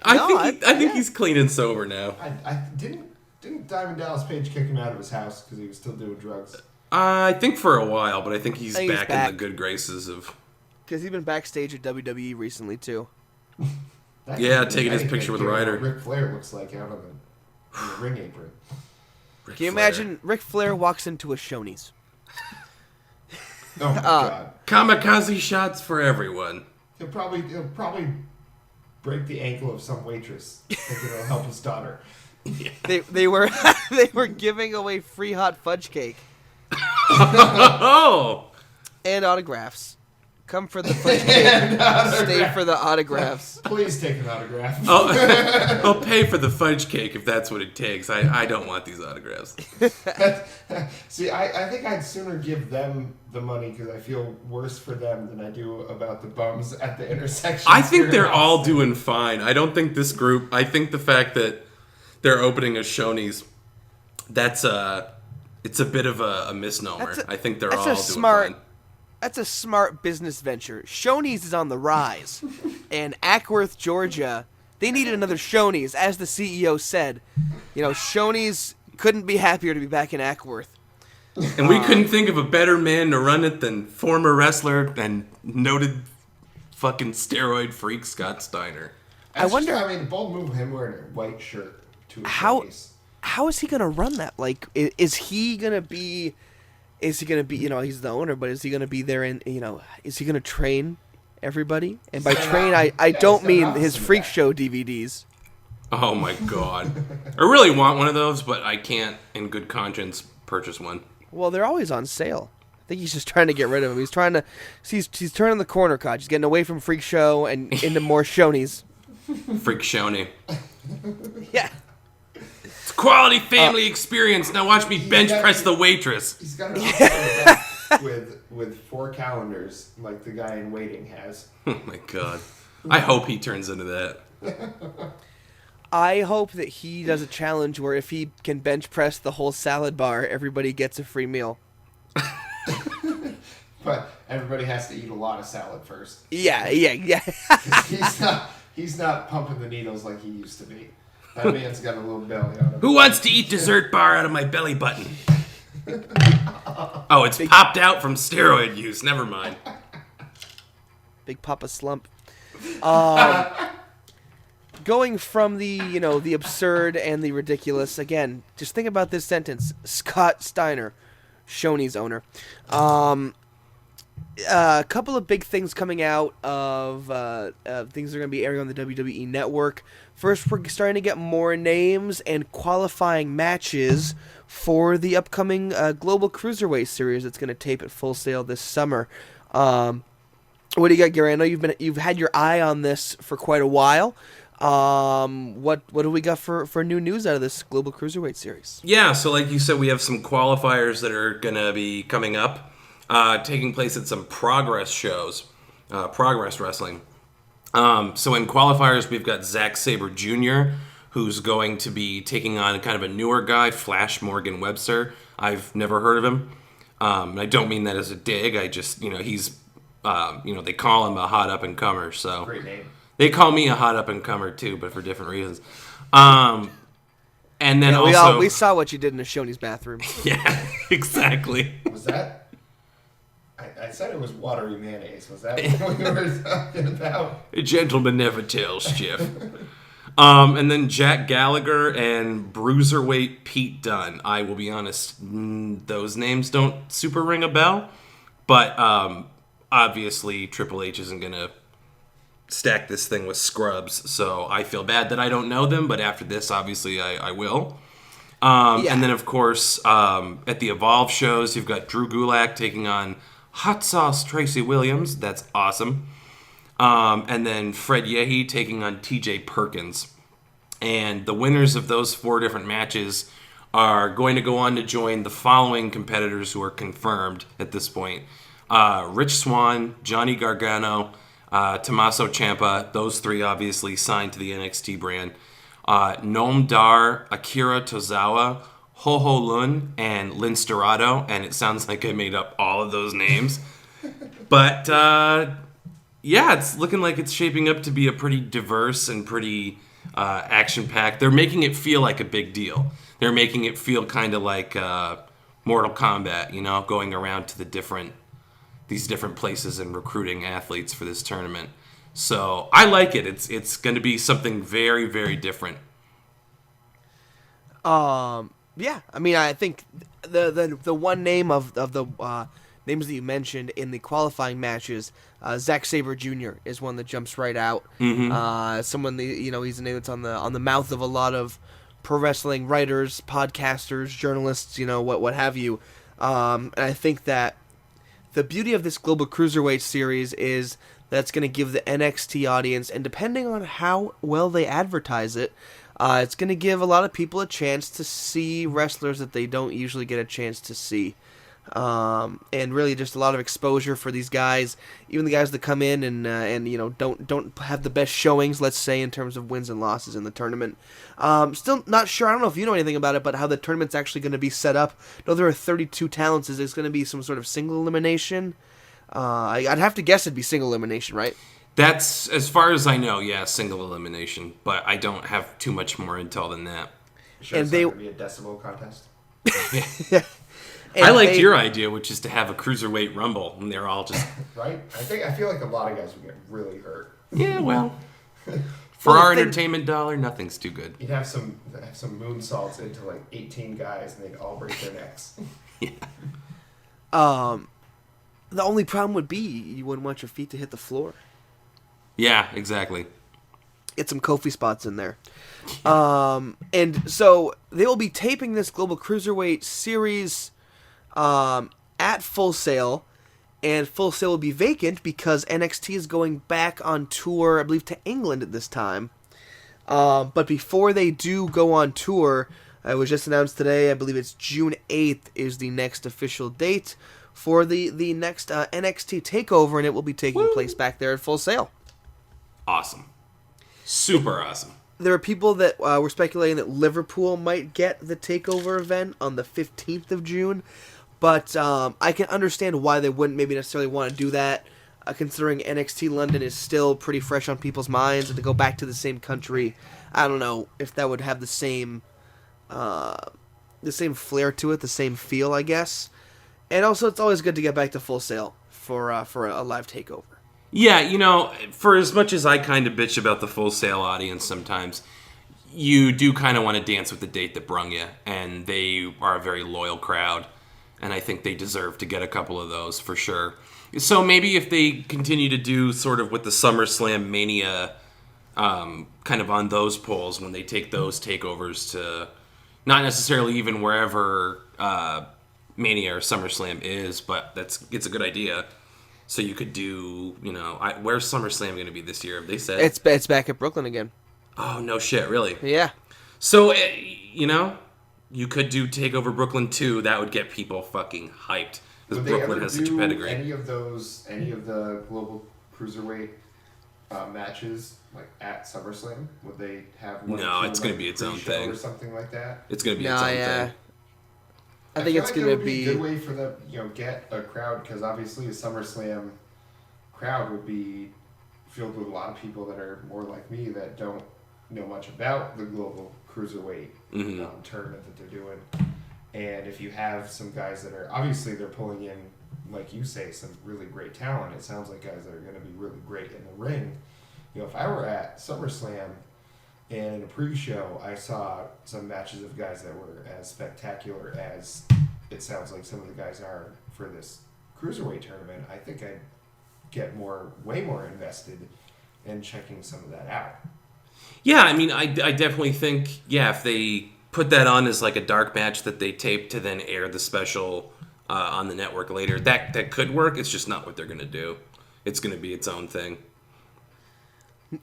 I think he's clean and sober now. I didn't Diamond Dallas Page kick him out of his house because he was still doing drugs? I think for a while, but I think he's he's back back. in the good graces of. Because he's been backstage at WWE recently too. Yeah, taking his picture with Ryder. Ric Flair looks like out on the ring apron. Can you imagine Ric Flair walks into a Shoney's? Oh my god! Kamikaze shots for everyone. He'll probably break the ankle of some waitress, thinking it'll help his daughter. They were they were giving away free hot fudge cake Oh. and autographs. Come for the fudge cake. Stay for the autographs. Please take an autograph. I'll pay for the fudge cake if that's what it takes. I don't want these autographs. See, I think I'd sooner give them the money because I feel worse for them than I do about the bums at the intersection. I think they're all doing fine. I don't think this group. I think the fact that they're opening a Shoney's, it's a bit of a misnomer. I think they're all doing fine. That's a smart business venture. Shoney's is on the rise. And Ackworth, Georgia, they needed another Shoney's. As the CEO said, Shoney's couldn't be happier to be back in Ackworth. And we couldn't think of a better man to run it than former wrestler and noted fucking steroid freak Scott Steiner. I wonder. The bold move of him wearing a white shirt to his face. How is he going to run that? Like, is he going to be... Is he going to be, he's the owner, but is he going to be there and, is he going to train everybody? And by train, I don't mean his freak show DVDs. Oh my god. I really want one of those, but I can't, in good conscience, purchase one. Well, they're always on sale. I think he's just trying to get rid of them. He's trying to, he's turning the corner, Koch. He's getting away from freak show and into more Shoney's. Freak Shoney. Yeah. It's quality family experience. Now watch me bench press the waitress. He's got an office with 4 calendars, like the guy in Waiting has. Oh my god. I hope he turns into that. I hope that he does a challenge where if he can bench press the whole salad bar, everybody gets a free meal. But everybody has to eat a lot of salad first. Yeah. He's not pumping the needles like he used to be. That man's got a little belly on him. Who wants to eat dessert bar out of my belly button? Oh, it's popped out from steroid use. Never mind. Big Papa Slump. Going from the absurd and the ridiculous, again, just think about this sentence. Scott Steiner, Shoney's owner. A couple of big things coming out of things that are going to be airing on the WWE Network. First, we're starting to get more names and qualifying matches for the upcoming Global Cruiserweight Series that's going to tape at Full Sail this summer. What do you got, Gary? I know you've had your eye on this for quite a while. What do we got for new news out of this Global Cruiserweight Series? Yeah, so like you said, we have some qualifiers that are going to be coming up. Taking place at some Progress shows, Progress Wrestling. So in qualifiers, we've got Zack Sabre Jr., who's going to be taking on kind of a newer guy, Flash Morgan Webster. I've never heard of him. I don't mean that as a dig. I just, he's, they call him a hot up-and-comer. So great name. They call me a hot up-and-comer too, but for different reasons. And then we saw what you did in the Shoney's bathroom. Yeah, exactly. Was that? I said it was watery mayonnaise. Was that what we were talking about? A gentleman never tells, Jeff. And then Jack Gallagher and Bruiserweight Pete Dunne. I will be honest, those names don't super ring a bell. But obviously Triple H isn't going to stack this thing with scrubs. So I feel bad that I don't know them. But after this, obviously, I will. And then, of course, at the Evolve shows, you've got Drew Gulak taking on Hot Sauce Tracy Williams. That's awesome. And then Fred Yehi taking on TJ Perkins. And the winners of those 4 different matches are going to go on to join the following competitors who are confirmed at this point. Rich Swann, Johnny Gargano, Tommaso Ciampa. Those 3 obviously signed to the NXT brand. Noam Dar, Akira Tozawa, Ho-Ho Lun, and Lin Storado, and it sounds like I made up all of those names. But, it's looking like it's shaping up to be a pretty diverse and pretty action-packed. They're making it feel like a big deal. They're making it feel kind of like Mortal Kombat, you know, going around to these different places and recruiting athletes for this tournament. So I like it. It's going to be something very, very different. Yeah, I mean, I think the one name of the names that you mentioned in the qualifying matches, Zack Sabre Jr. is one that jumps right out. Someone he's a name that's on the mouth of a lot of pro wrestling writers, podcasters, journalists, what have you. And I think that the beauty of this Global Cruiserweight series is that's going to give the NXT audience, and depending on how well they advertise it, it's going to give a lot of people a chance to see wrestlers that they don't usually get a chance to see. And really just a lot of exposure for these guys, even the guys that come in and don't have the best showings, let's say, in terms of wins and losses in the tournament. Still not sure, I don't know if you know anything about it, but how the tournament's actually going to be set up. I know there are 32 talents. Is there's going to be some sort of single elimination? I'd have to guess it'd be single elimination, right? That's, as far as I know, yeah, single elimination. But I don't have too much more intel than that. Sure, and it's they not going to be a decibel contest. I liked your idea, which is to have a cruiserweight rumble, and they're all just Right? I feel like a lot of guys would get really hurt. yeah. Well, for our entertainment dollar, nothing's too good. You'd have some moonsaults into like 18 guys, and they'd all break their necks. Yeah. The only problem would be you wouldn't want your feet to hit the floor. Yeah, exactly. Get some Kofi spots in there. And so they will be taping this Global Cruiserweight series at Full Sail, and Full Sail will be vacant because NXT is going back on tour, I believe, to England at this time. But before they do go on tour, it was just announced today, I believe it's June 8th is the next official date for the next NXT TakeOver, and it will be taking place back there at Full Sail. Awesome. Super awesome. There are people that were speculating that Liverpool might get the TakeOver event on the 15th of June, but I can understand why they wouldn't maybe necessarily want to do that, considering NXT London is still pretty fresh on people's minds, and to go back to the same country, I don't know if that would have the same flair to it, the same feel, I guess. And also, it's always good to get back to Full Sail for a live TakeOver. Yeah, for as much as I kind of bitch about the Full Sail audience sometimes, you do kind of want to dance with the date that brung you, and they are a very loyal crowd, and I think they deserve to get a couple of those for sure. So maybe if they continue to do sort of with the SummerSlam Mania, kind of on those polls, when they take those takeovers to not necessarily even wherever Mania or SummerSlam is, but it's a good idea. So you could do, where's SummerSlam going to be this year? Have they said? It's back at Brooklyn again. Oh, no shit, really? Yeah. So, you could do TakeOver Brooklyn 2. That would get people fucking hyped. Because Brooklyn has such a pedigree. Any of the Global Cruiserweight matches, like at SummerSlam? Would they have one? No, it's going to be its own thing. Or something like that? It's going to be its own thing. I think it's going to be a good way for them, get a crowd, because obviously a SummerSlam crowd would be filled with a lot of people that are more like me that don't know much about the Global Cruiserweight tournament that they're doing. And if you have some guys that are, obviously they're pulling in, like you say, some really great talent. It sounds like guys that are going to be really great in the ring. If I were at SummerSlam, and in a pre-show, I saw some matches of guys that were as spectacular as it sounds like some of the guys are for this Cruiserweight tournament. I think I'd get way more invested in checking some of that out. Yeah, I mean, I definitely think, if they put that on as like a dark match that they tape to then air the special on the network later, that could work. It's just not what they're going to do. It's going to be its own thing.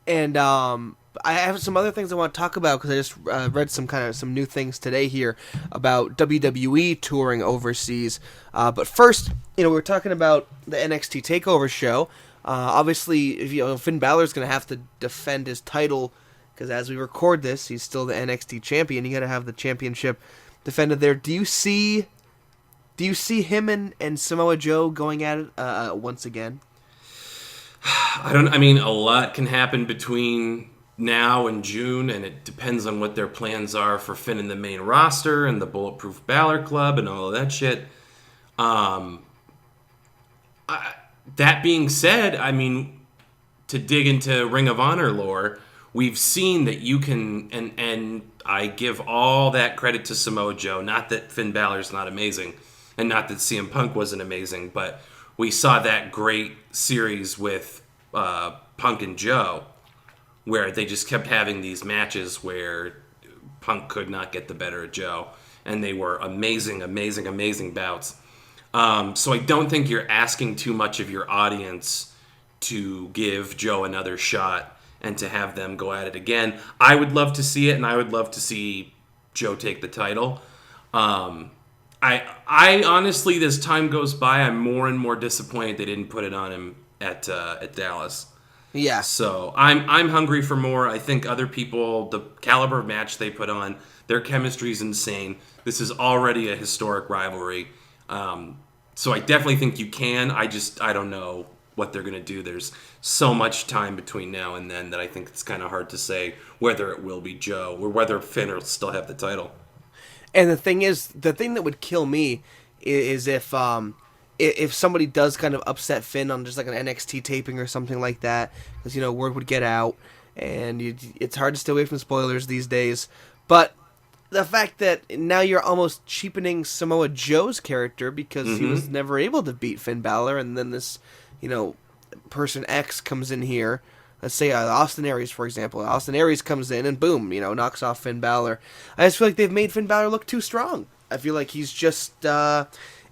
And I have some other things I want to talk about because I just read some new things today here about WWE touring overseas. But first, we were talking about the NXT TakeOver show. Obviously, Finn Balor's going to have to defend his title because as we record this, he's still the NXT champion. You got to have the championship defended there. Do you see him and Samoa Joe going at it once again? I mean, a lot can happen between now in June, and it depends on what their plans are for Finn in the main roster and the Bulletproof Balor Club and all of that shit. That being said, I mean, to dig into Ring of Honor lore, we've seen that you can, and I give all that credit to Samoa Joe. Not that Finn Balor's not amazing, and not that CM Punk wasn't amazing, but we saw that great series with Punk and Joe, where they just kept having these matches where Punk could not get the better of Joe, and they were amazing, amazing, amazing bouts. So I don't think you're asking too much of your audience to give Joe another shot and to have them go at it again. I would love to see it, and I would love to see Joe take the title. I honestly, as time goes by, I'm more and more disappointed they didn't put it on him at Dallas. Yeah. So I'm hungry for more. I think other people, the caliber of match they put on, their chemistry is insane. This is already a historic rivalry. So I definitely think you can. I don't know what they're going to do. There's so much time between now and then that I think it's kind of hard to say whether it will be Joe or whether Finn will still have the title. And the thing that would kill me is if somebody does kind of upset Finn on just like an NXT taping or something like that, because word would get out, and it's hard to stay away from spoilers these days. But the fact that now you're almost cheapening Samoa Joe's character because he was never able to beat Finn Balor, and then this, person X comes in here. Let's say Austin Aries, for example. Austin Aries comes in and boom, knocks off Finn Balor. I just feel like they've made Finn Balor look too strong. I feel like he's just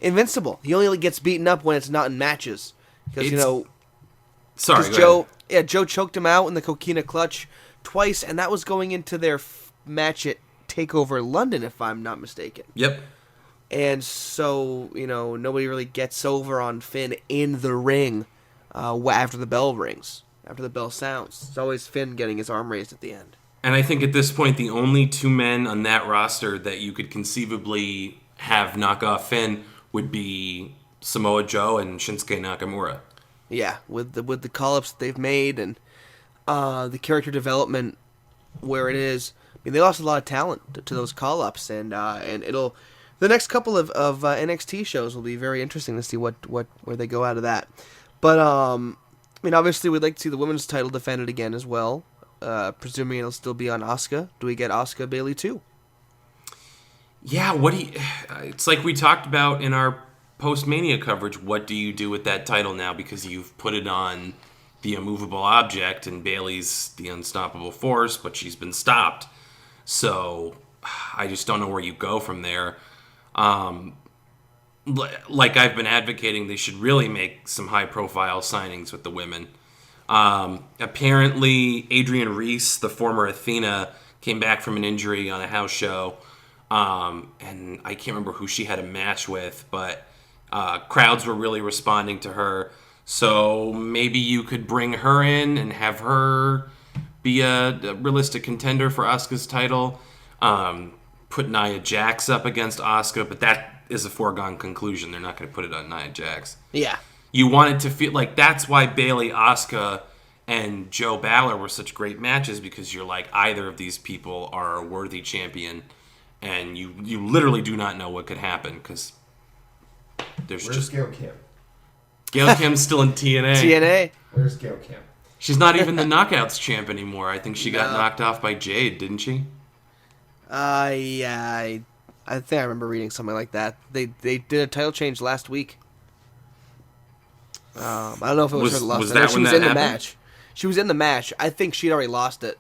invincible. He only gets beaten up when it's not in matches. Because, Sorry, Joe choked him out in the Coquina Clutch twice, and that was going into their match at TakeOver London, if I'm not mistaken. Yep. And so, nobody really gets over on Finn in the ring after the bell rings, after the bell sounds. It's always Finn getting his arm raised at the end. And I think at this point, the only two men on that roster that you could conceivably have knock off Finn would be Samoa Joe and Shinsuke Nakamura. Yeah, with the call-ups that they've made and the character development where it is. I mean, they lost a lot of talent to those call-ups, and it'll the next couple of NXT shows will be very interesting to see where they go out of that. But I mean, obviously, we'd like to see the women's title defended again as well. Presuming it'll still be on Asuka. Do we get Asuka Bayley too? Yeah, it's like we talked about in our post-Mania coverage. What do you do with that title now? Because you've put it on the immovable object, and Bayley's the unstoppable force, but she's been stopped. So I just don't know where you go from there. Like I've been advocating, they should really make some high-profile signings with the women. Apparently, Adrian Reese, the former Athena, came back from an injury on a house show. And I can't remember who she had a match with, but crowds were really responding to her. So maybe you could bring her in and have her be a realistic contender for Asuka's title. Put Nia Jax up against Asuka, but that is a foregone conclusion. They're not going to put it on Nia Jax. Yeah. You want it to feel like that's why Bayley, Asuka, and Joe Balor were such great matches, because you're like, either of these people are a worthy champion, and you literally do not know what could happen, because Where's Gail Kim? Gail Kim's still in TNA. TNA? Where's Gail Kim? She's not even the Knockouts champ anymore. I think she got knocked off by Jade, didn't she? Yeah, I think I remember reading something like that. They did a title change last week. I don't know if it was her that lost. Was that she when was that in happened? the match. She was in the match. I think she'd already lost it,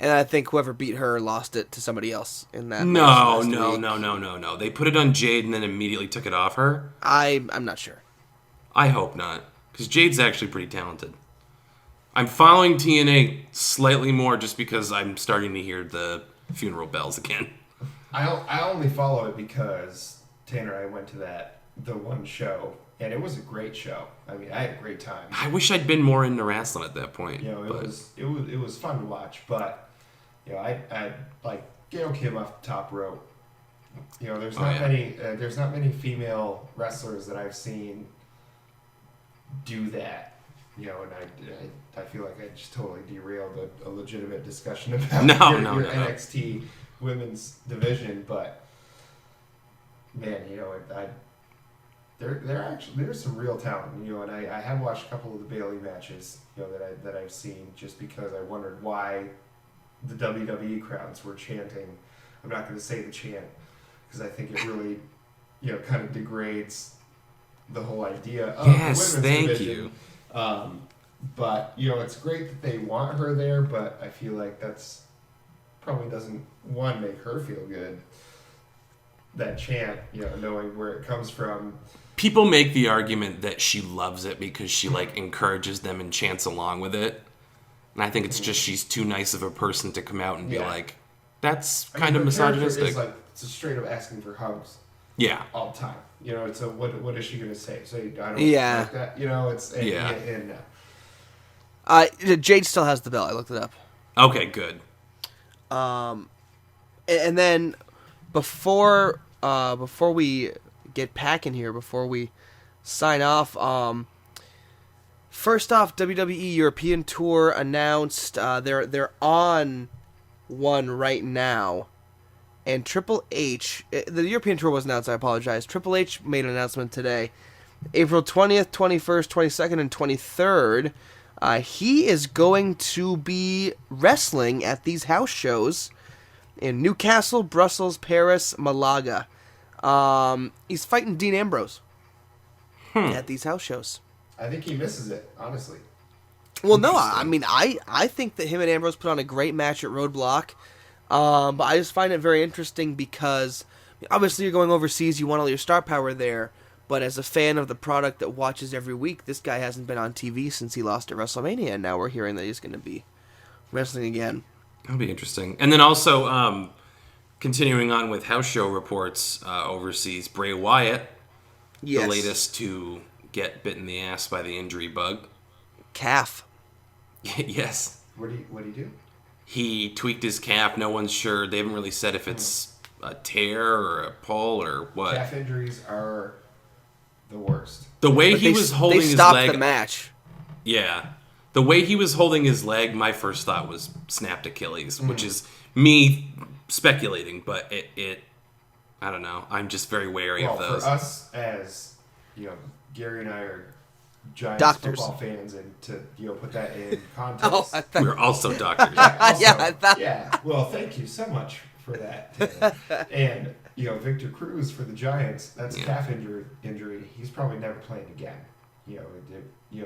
and I think whoever beat her lost it to somebody else in that. No. match. They put it on Jade and then immediately took it off her. I'm not sure. I hope not, because Jade's actually pretty talented. I'm following TNA slightly more just because I'm starting to hear the funeral bells again. I only follow it because Tanner and I went to the one show, and it was a great show. I mean, I had a great time. I wish I'd been more into wrestling at that point. It was fun to watch, but I like Gail Kim off the top rope. There's not many female wrestlers that I've seen do that. and I feel like I just totally derailed a legitimate discussion about your NXT women's division, but man, there's some real talent, and I have watched a couple of the Bayley matches, that I've seen, just because I wondered why the WWE crowds were chanting. I'm not going to say the chant because I think it really, kind of degrades the whole idea of the women's division. But it's great that they want her there, but I feel like that's probably doesn't make her feel good. That chant, knowing where it comes from. People make the argument that she loves it because she encourages them and chants along with it. And I think it's just she's too nice of a person to come out and be like, that's kind of misogynistic. It's straight up asking for hugs. Yeah. All the time. It's what is she going to say? Say, I don't like that. Jade still has the belt. I looked it up. Okay, good. And then before we get packing here, before we sign off, first off, WWE European Tour announced they're on one right now, and Triple H, the European Tour was announced, I apologize. Triple H made an announcement today, April 20th, 21st, 22nd, and 23rd. He is going to be wrestling at these house shows in Newcastle, Brussels, Paris, Malaga. He's fighting Dean Ambrose at these house shows. I think he misses it, honestly. Well, no, I mean, I think that him and Ambrose put on a great match at Roadblock, but I just find it very interesting because obviously you're going overseas, you want all your star power there, but as a fan of the product that watches every week, this guy hasn't been on TV since he lost at WrestleMania, and now we're hearing that he's going to be wrestling again. That'll be interesting. And then also, continuing on with house show reports overseas, Bray Wyatt, the latest to get bit in the ass by the injury bug. Calf. Yes. What do you do? He tweaked his calf. No one's sure. They haven't really said if it's a tear or a pull or what. Calf injuries are the worst. The way he was holding his leg. They stopped the match. Yeah. The way he was holding his leg, my first thought was snapped Achilles, which is me speculating, but it I don't know. I'm just very wary of those. For us as, Gary and I are giant football fans, and to put that in context. We're also doctors. Well, thank you so much for that. And Victor Cruz for the Giants, that's a calf injury. He's probably never playing again.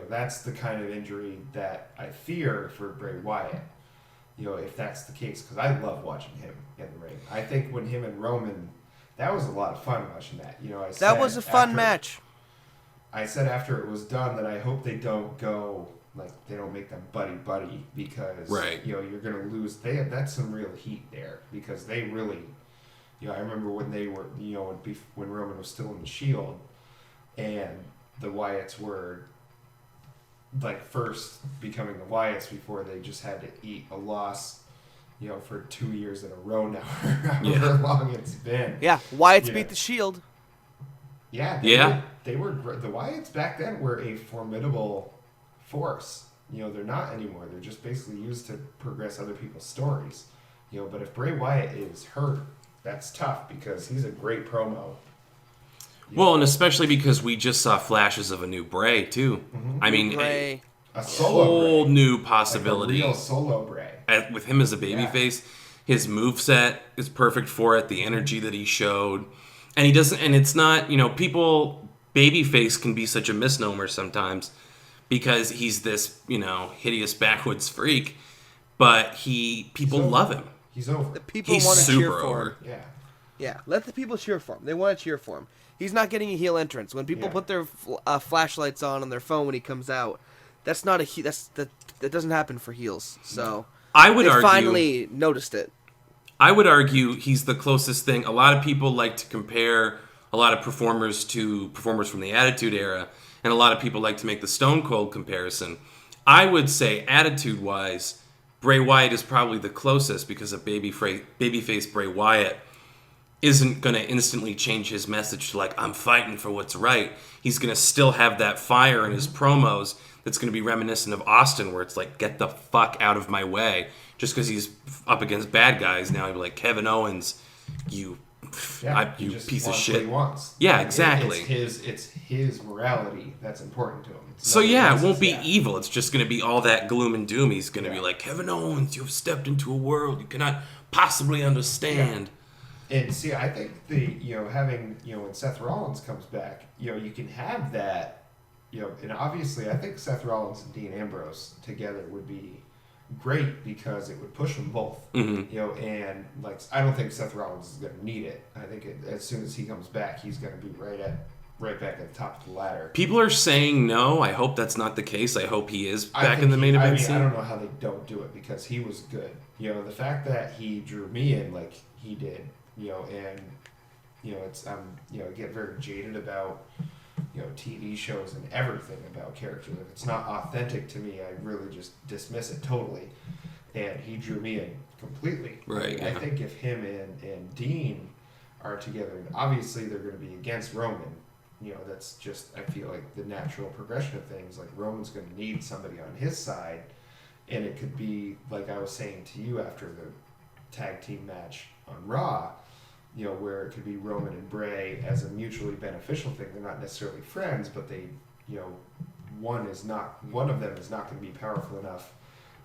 That's the kind of injury that I fear for Bray Wyatt. If that's the case, because I love watching him in the ring. I think when him and Roman, that was a lot of fun watching that. That was a fun match. I said after it was done that I hope they don't go they don't make them buddy because you're gonna lose. That's some real heat there because they really, I remember when they were when Roman was still in the Shield, and the Wyatts were first becoming the Wyatts before they just had to eat a loss. For 2 years in a row now, however long it's been. Yeah, Wyatts beat the Shield. Yeah, they were the Wyatts back then were a formidable force. They're not anymore. They're just basically used to progress other people's stories. But if Bray Wyatt is hurt, that's tough because he's a great promo. Well, and especially because we just saw flashes of a new Bray too. Mm-hmm. I mean, Bray. A whole new possibility. A real solo Bray. With him as a babyface, his moveset is perfect for it. The energy that he showed. And he doesn't, and it's not, people, babyface can be such a misnomer sometimes because he's this, hideous backwoods freak, but people love him. He's over. The people want to cheer for him. Yeah. Let the people cheer for him. They want to cheer for him. He's not getting a heel entrance. When people put their flashlights on their phone when he comes out, that's not that doesn't happen for heels. So I would argue, finally noticed it. I would argue he's the closest thing. A lot of people like to compare a lot of performers to performers from the Attitude Era, and a lot of people like to make the Stone Cold comparison. I would say, attitude-wise, Bray Wyatt is probably the closest because of babyface Bray Wyatt isn't going to instantly change his message to, like, I'm fighting for what's right. He's going to still have that fire in his promos that's going to be reminiscent of Austin, where it's like, get the fuck out of my way. Just because he's up against bad guys now, he'd be like, Kevin Owens, you piece of shit. What he wants. Yeah, exactly. It's his morality that's important to him. So yeah, it won't be evil. It's just going to be all that gloom and doom. He's going to be like, Kevin Owens, you've stepped into a world you cannot possibly understand. Yeah. And see, I think having, when Seth Rollins comes back, you can have that, and obviously I think Seth Rollins and Dean Ambrose together would be great because it would push them both. Mm-hmm. And like, I don't think Seth Rollins is going to need it. I think as soon as he comes back, he's going to be right back at the top of the ladder. People are saying no. I hope that's not the case. I hope he is back in the main event scene. I don't know how they don't do it because he was good. The fact that he drew me in like he did, and it's I get very jaded about TV shows and everything about characters. If it's not authentic to me, I really just dismiss it totally. And he drew me in completely. Right. I think if him and Dean are together, and obviously they're going to be against Roman. That's just, I feel like, the natural progression of things. Like, Roman's going to need somebody on his side, and it could be, like I was saying to you after the tag team match on Raw, where it could be Roman and Bray as a mutually beneficial thing. They're not necessarily friends, but they, one of them is not going to be powerful enough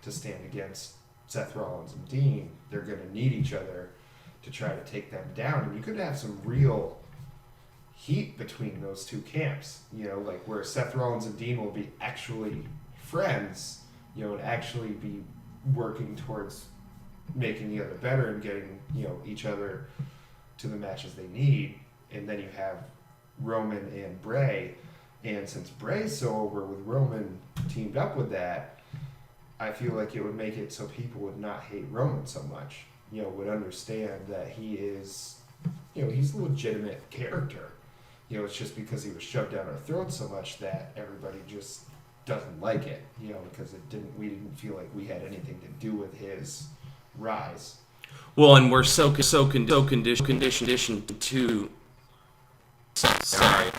to stand against Seth Rollins and Dean. They're going to need each other to try to take them down, and you could have some real heat between those two camps, like where Seth Rollins and Dean will be actually friends, and actually be working towards making the other better and getting, each other to the matches they need. And then you have Roman and Bray, and since Bray's so over with Roman teamed up with that, I feel like it would make it so people would not hate Roman so much, would understand that he is, he's a legitimate character. It's just because he was shoved down our throats so much that everybody just doesn't like it, because we didn't feel like we had anything to do with his rise. Well, and we're so conditioned to. Sorry,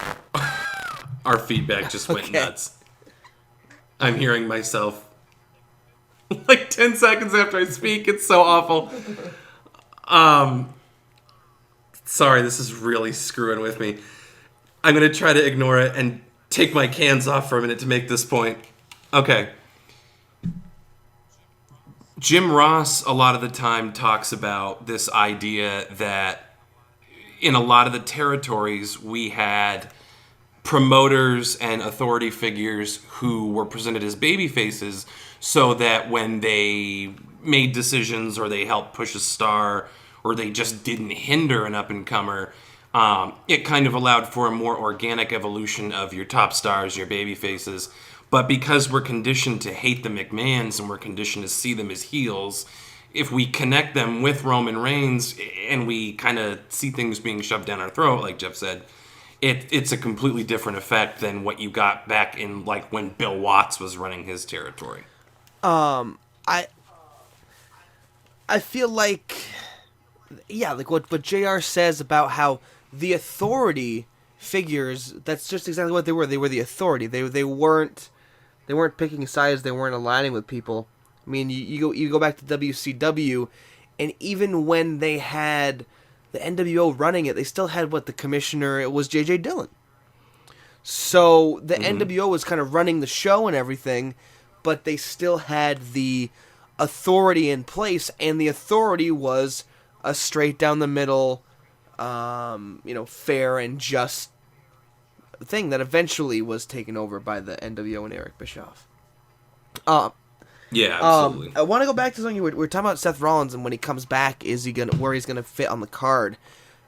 our feedback just went nuts. I'm hearing myself like 10 seconds after I speak. It's so awful. Sorry, this is really screwing with me. I'm going to try to ignore it and take my cans off for a minute to make this point. Okay. Jim Ross, a lot of the time, talks about this idea that in a lot of the territories, we had promoters and authority figures who were presented as baby faces so that when they made decisions or they helped push a star or they just didn't hinder an up-and-comer, it kind of allowed for a more organic evolution of your top stars, your baby faces. But because we're conditioned to hate the McMahons and we're conditioned to see them as heels, if we connect them with Roman Reigns and we kind of see things being shoved down our throat, like Jeff said, it's a completely different effect than what you got back in like when Bill Watts was running his territory. I feel like, yeah, like what JR says about how the authority figures, that's just exactly what they were. They were the authority. They weren't picking sides. They weren't aligning with people. I mean, you go back to WCW, and even when they had the NWO running it, they still had the commissioner. It was J.J. Dillon. So the NWO was kind of running the show and everything, but they still had the authority in place, and the authority was a straight down the middle, fair and just thing that eventually was taken over by the NWO and Eric Bischoff. Yeah, absolutely. I want to go back to something we're talking about Seth Rollins and when he comes back, where he's gonna fit on the card.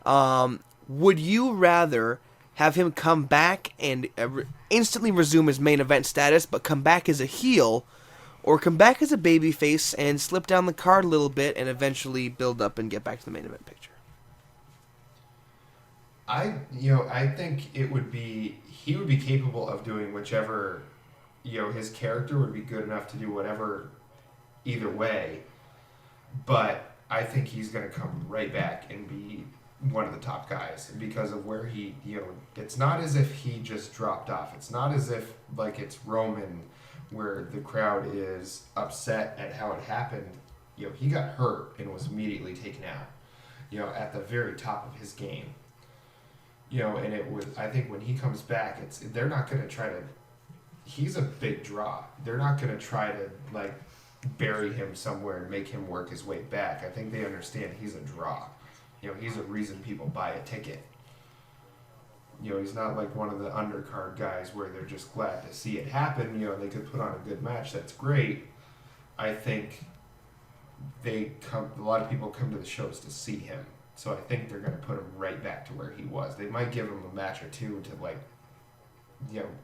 Would you rather have him come back and instantly resume his main event status, but come back as a heel, or come back as a babyface and slip down the card a little bit and eventually build up and get back to the main event picture? I think he would be capable of doing whichever, his character would be good enough to do whatever either way. But I think he's going to come right back and be one of the top guys because of where he, it's not as if he just dropped off. It's not as if like it's Roman where the crowd is upset at how it happened. He got hurt and was immediately taken out, at the very top of his game. And it was, I think when he comes back, they're not going to try to, he's a big draw. They're not going to try to like bury him somewhere and make him work his way back. I think they understand he's a draw. He's a reason people buy a ticket. He's not like one of the undercard guys where they're just glad to see it happen. They could put on a good match. That's great. I think a lot of people come to the shows to see him. So I think they're going to put him right back to where he was. They might give him a match or two to like,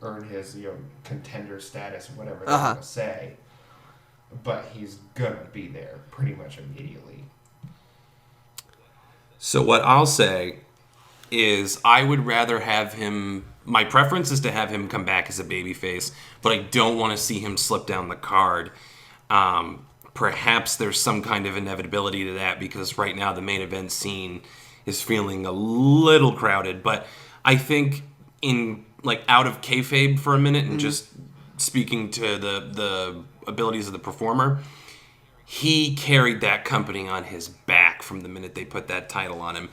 earn his, contender status, whatever they're going to say. But he's going to be there pretty much immediately. So what I'll say is I would rather have him... My preference is to have him come back as a babyface, but I don't want to see him slip down the card. Perhaps there's some kind of inevitability to that because right now the main event scene is feeling a little crowded. But I think out of kayfabe for a minute and just speaking to the abilities of the performer, he carried that company on his back from the minute they put that title on him.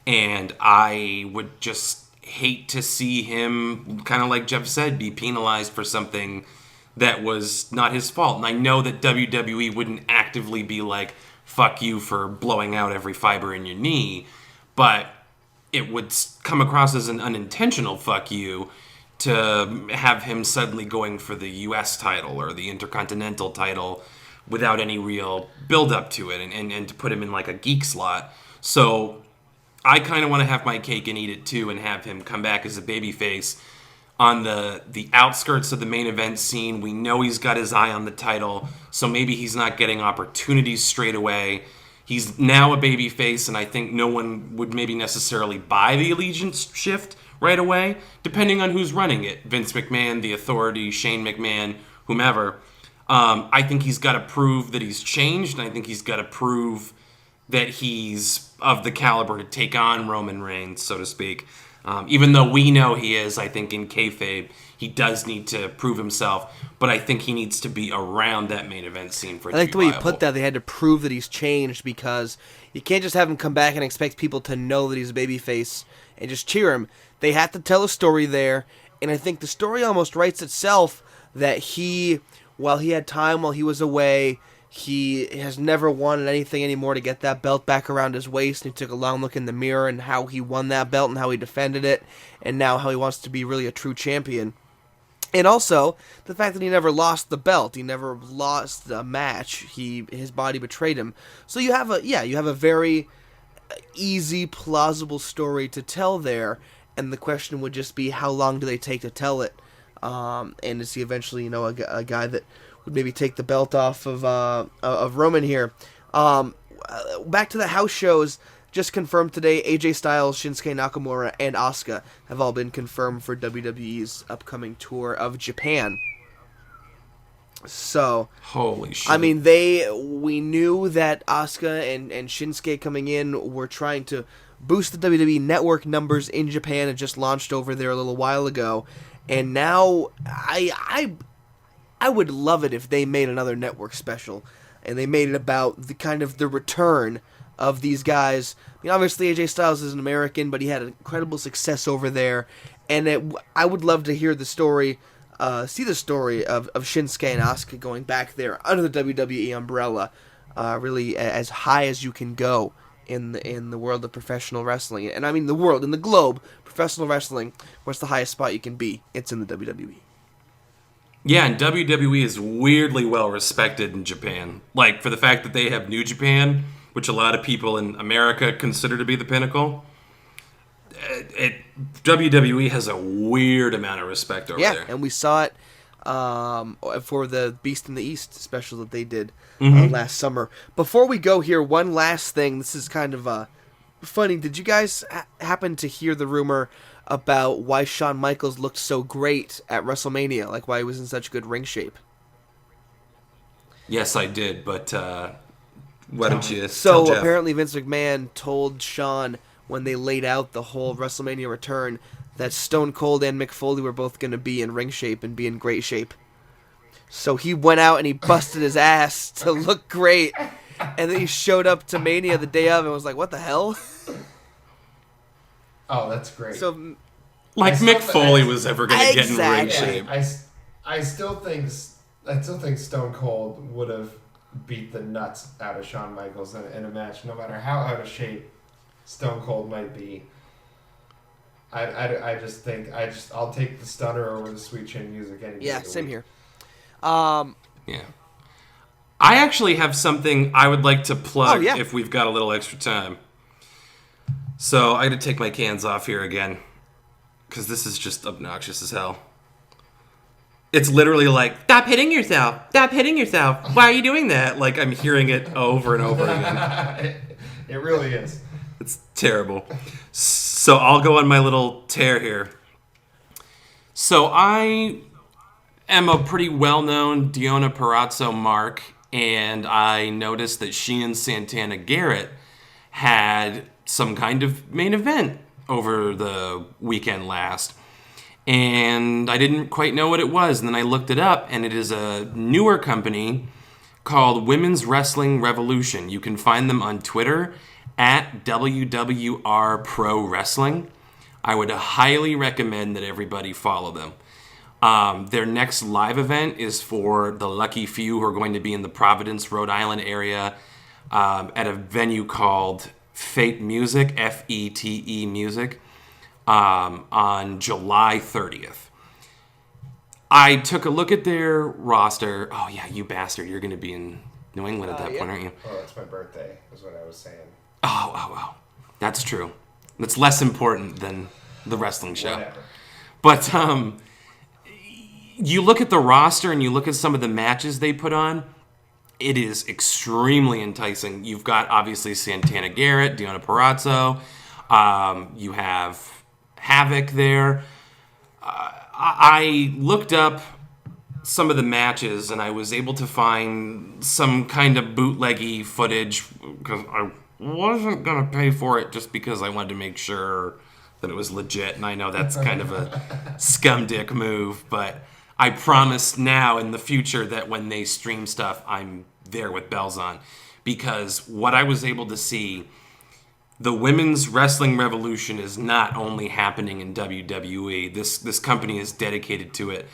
And I would just hate to see him, kind of like Geoff said, be penalized for something that was not his fault. And I know that WWE wouldn't actively be like, fuck you for blowing out every fiber in your knee, but it would come across as an unintentional fuck you to have him suddenly going for the US title or the Intercontinental title without any real build-up to it and to put him in like a geek slot. So I kind of want to have my cake and eat it too and have him come back as a babyface on the outskirts of the main event scene. We know he's got his eye on the title, so maybe he's not getting opportunities straight away. He's now a babyface, and I think no one would maybe necessarily buy the allegiance shift right away, depending on who's running it. Vince McMahon, The Authority, Shane McMahon, whomever. I think he's got to prove that he's changed, and I think he's got to prove that he's of the caliber to take on Roman Reigns, so to speak. Even though we know he is, I think in kayfabe, he does need to prove himself, but I think he needs to be around that main event scene for it to be viable. I think the way you put that, they had to prove that he's changed because you can't just have him come back and expect people to know that he's a babyface and just cheer him. They have to tell a story there, and I think the story almost writes itself that while he had time while he was away, he has never wanted anything anymore to get that belt back around his waist. And he took a long look in the mirror and how he won that belt and how he defended it, and now how he wants to be really a true champion. And also, the fact that he never lost the belt. He never lost a match. His body betrayed him. So you have a very easy, plausible story to tell there. And the question would just be, how long do they take to tell it? And is he eventually, a guy that would maybe take the belt off of Roman here? Back to the house shows. Just confirmed today, AJ Styles, Shinsuke Nakamura, and Asuka have all been confirmed for WWE's upcoming tour of Japan. So, holy shit! I mean, we knew that Asuka and Shinsuke coming in were trying to boost the WWE Network numbers in Japan and just launched over there a little while ago, and now I would love it if they made another network special and they made it about the kind of the return of these guys. I mean, obviously AJ Styles is an American, but he had incredible success over there, and I would love to hear the story, see the story of Shinsuke and Asuka going back there under the WWE umbrella, really as high as you can go in the world of professional wrestling. And I mean the world, in the globe, professional wrestling, what's the highest spot you can be? It's in the WWE. Yeah, and WWE is weirdly well respected in Japan. Like, for the fact that they have New Japan, which a lot of people in America consider to be the pinnacle, WWE has a weird amount of respect over there. Yeah, and we saw it for the Beast in the East special that they did last summer. Before we go here, one last thing. This is kind of funny. Did you guys happen to hear the rumor about why Shawn Michaels looked so great at WrestleMania? Like, why he was in such good ring shape? Yes, I did, but why don't you So tell Jeff? Apparently Vince McMahon told Shawn when they laid out the whole WrestleMania return that Stone Cold and Mick Foley were both going to be in ring shape and be in great shape. So he went out and he busted his ass to look great. And then he showed up to Mania the day of and was like, what the hell? Oh, that's great. So, like Mick Foley was ever going to get in ring shape. I still think Stone Cold would have beat the nuts out of Shawn Michaels in a match, no matter how out of shape Stone Cold might be. I just think I'll take the stunner over the Sweet Chin Music any day. Yeah, same here. Yeah. I actually have something I would like to plug if we've got a little extra time. So I got to take my cans off here again because this is just obnoxious as hell. It's literally like, stop hitting yourself. Stop hitting yourself. Why are you doing that? Like I'm hearing it over and over again. It really is. It's terrible. So I'll go on my little tear here. So I am a pretty well-known Deonna Purrazzo mark, and I noticed that she and Santana Garrett had some kind of main event over the weekend last. And I didn't quite know what it was. And then I looked it up, and it is a newer company called Women's Wrestling Revolution. You can find them on Twitter at WWR Pro Wrestling. I would highly recommend that everybody follow them. Their next live event is for the lucky few who are going to be in the Providence, Rhode Island area at a venue called Fate Music, F-E-T-E Music, on July 30th. I took a look at their roster. Oh, yeah, you bastard. You're going to be in New England at that point, aren't you? Oh, it's my birthday, is what I was saying. Oh. That's true. That's less important than the wrestling show. Whatever. But you look at the roster and you look at some of the matches they put on, it is extremely enticing. You've got, obviously, Santana Garrett, Deonna Purrazzo. You have Havoc there. I looked up some of the matches, and I was able to find some kind of bootleggy footage because I wasn't going to pay for it just because I wanted to make sure that it was legit. And I know that's kind of a scumdick move, but I promise now in the future that when they stream stuff, I'm there with bells on. Because what I was able to see, the Women's Wrestling Revolution is not only happening in WWE. This company is dedicated to it.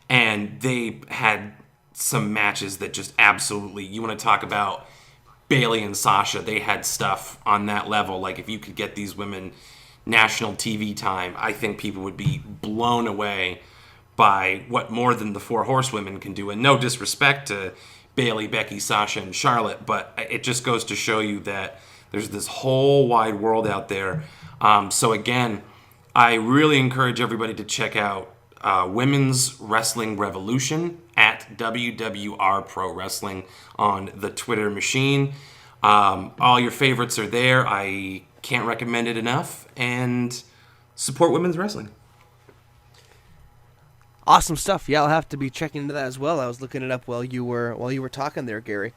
And they had some matches that just absolutely, you want to talk about Bayley and Sasha, they had stuff on that level. Like if you could get these women national TV time, I think people would be blown away by what more than the Four Horsewomen can do. And no disrespect to Bayley, Becky, Sasha, and Charlotte, but it just goes to show you that there's this whole wide world out there. So again, I really encourage everybody to check out Women's Wrestling Revolution at WWR Pro Wrestling on the Twitter machine. All your favorites are there. I can't recommend it enough. And support women's wrestling. Awesome stuff. Yeah, I'll have to be checking into that as well. I was looking it up while you were talking there, Gary.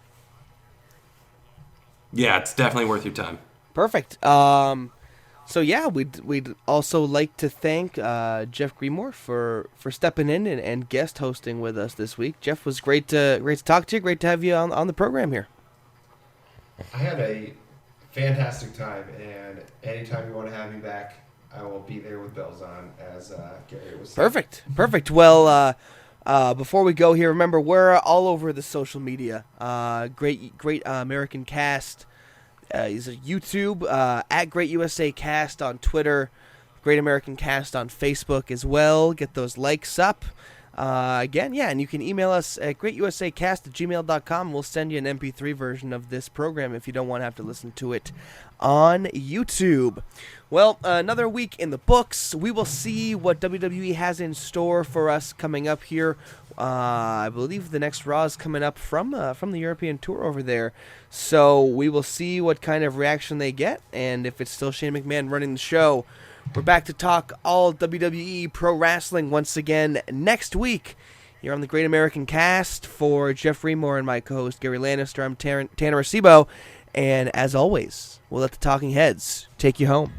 Yeah, it's definitely worth your time. Perfect. So yeah, we'd also like to thank Geoff Greemore for stepping in and guest hosting with us this week. Jeff, was great to talk to you. Great to have you on the program here. I had a fantastic time, and anytime you want to have me back, I will be there with bells on, as Gary was saying. Perfect. Well, before we go here, remember we're all over the social media. Great American Cast. He's a YouTube at Great USA Cast on Twitter, Great American Cast on Facebook as well. Get those likes up. Again, yeah, and you can email us at greatusacast@gmail.com. We'll send you an MP3 version of this program if you don't want to have to listen to it on YouTube. Well, another week in the books. We will see what WWE has in store for us coming up here. I believe the next Raw is coming up from the European tour over there. So we will see what kind of reaction they get, and if it's still Shane McMahon running the show. We're back to talk all WWE Pro Wrestling once again next week here on the Great American Cast. For Geoff Greemore and my co-host Gary Lannister, I'm Tanner Acebo, and as always, we'll let the talking heads take you home.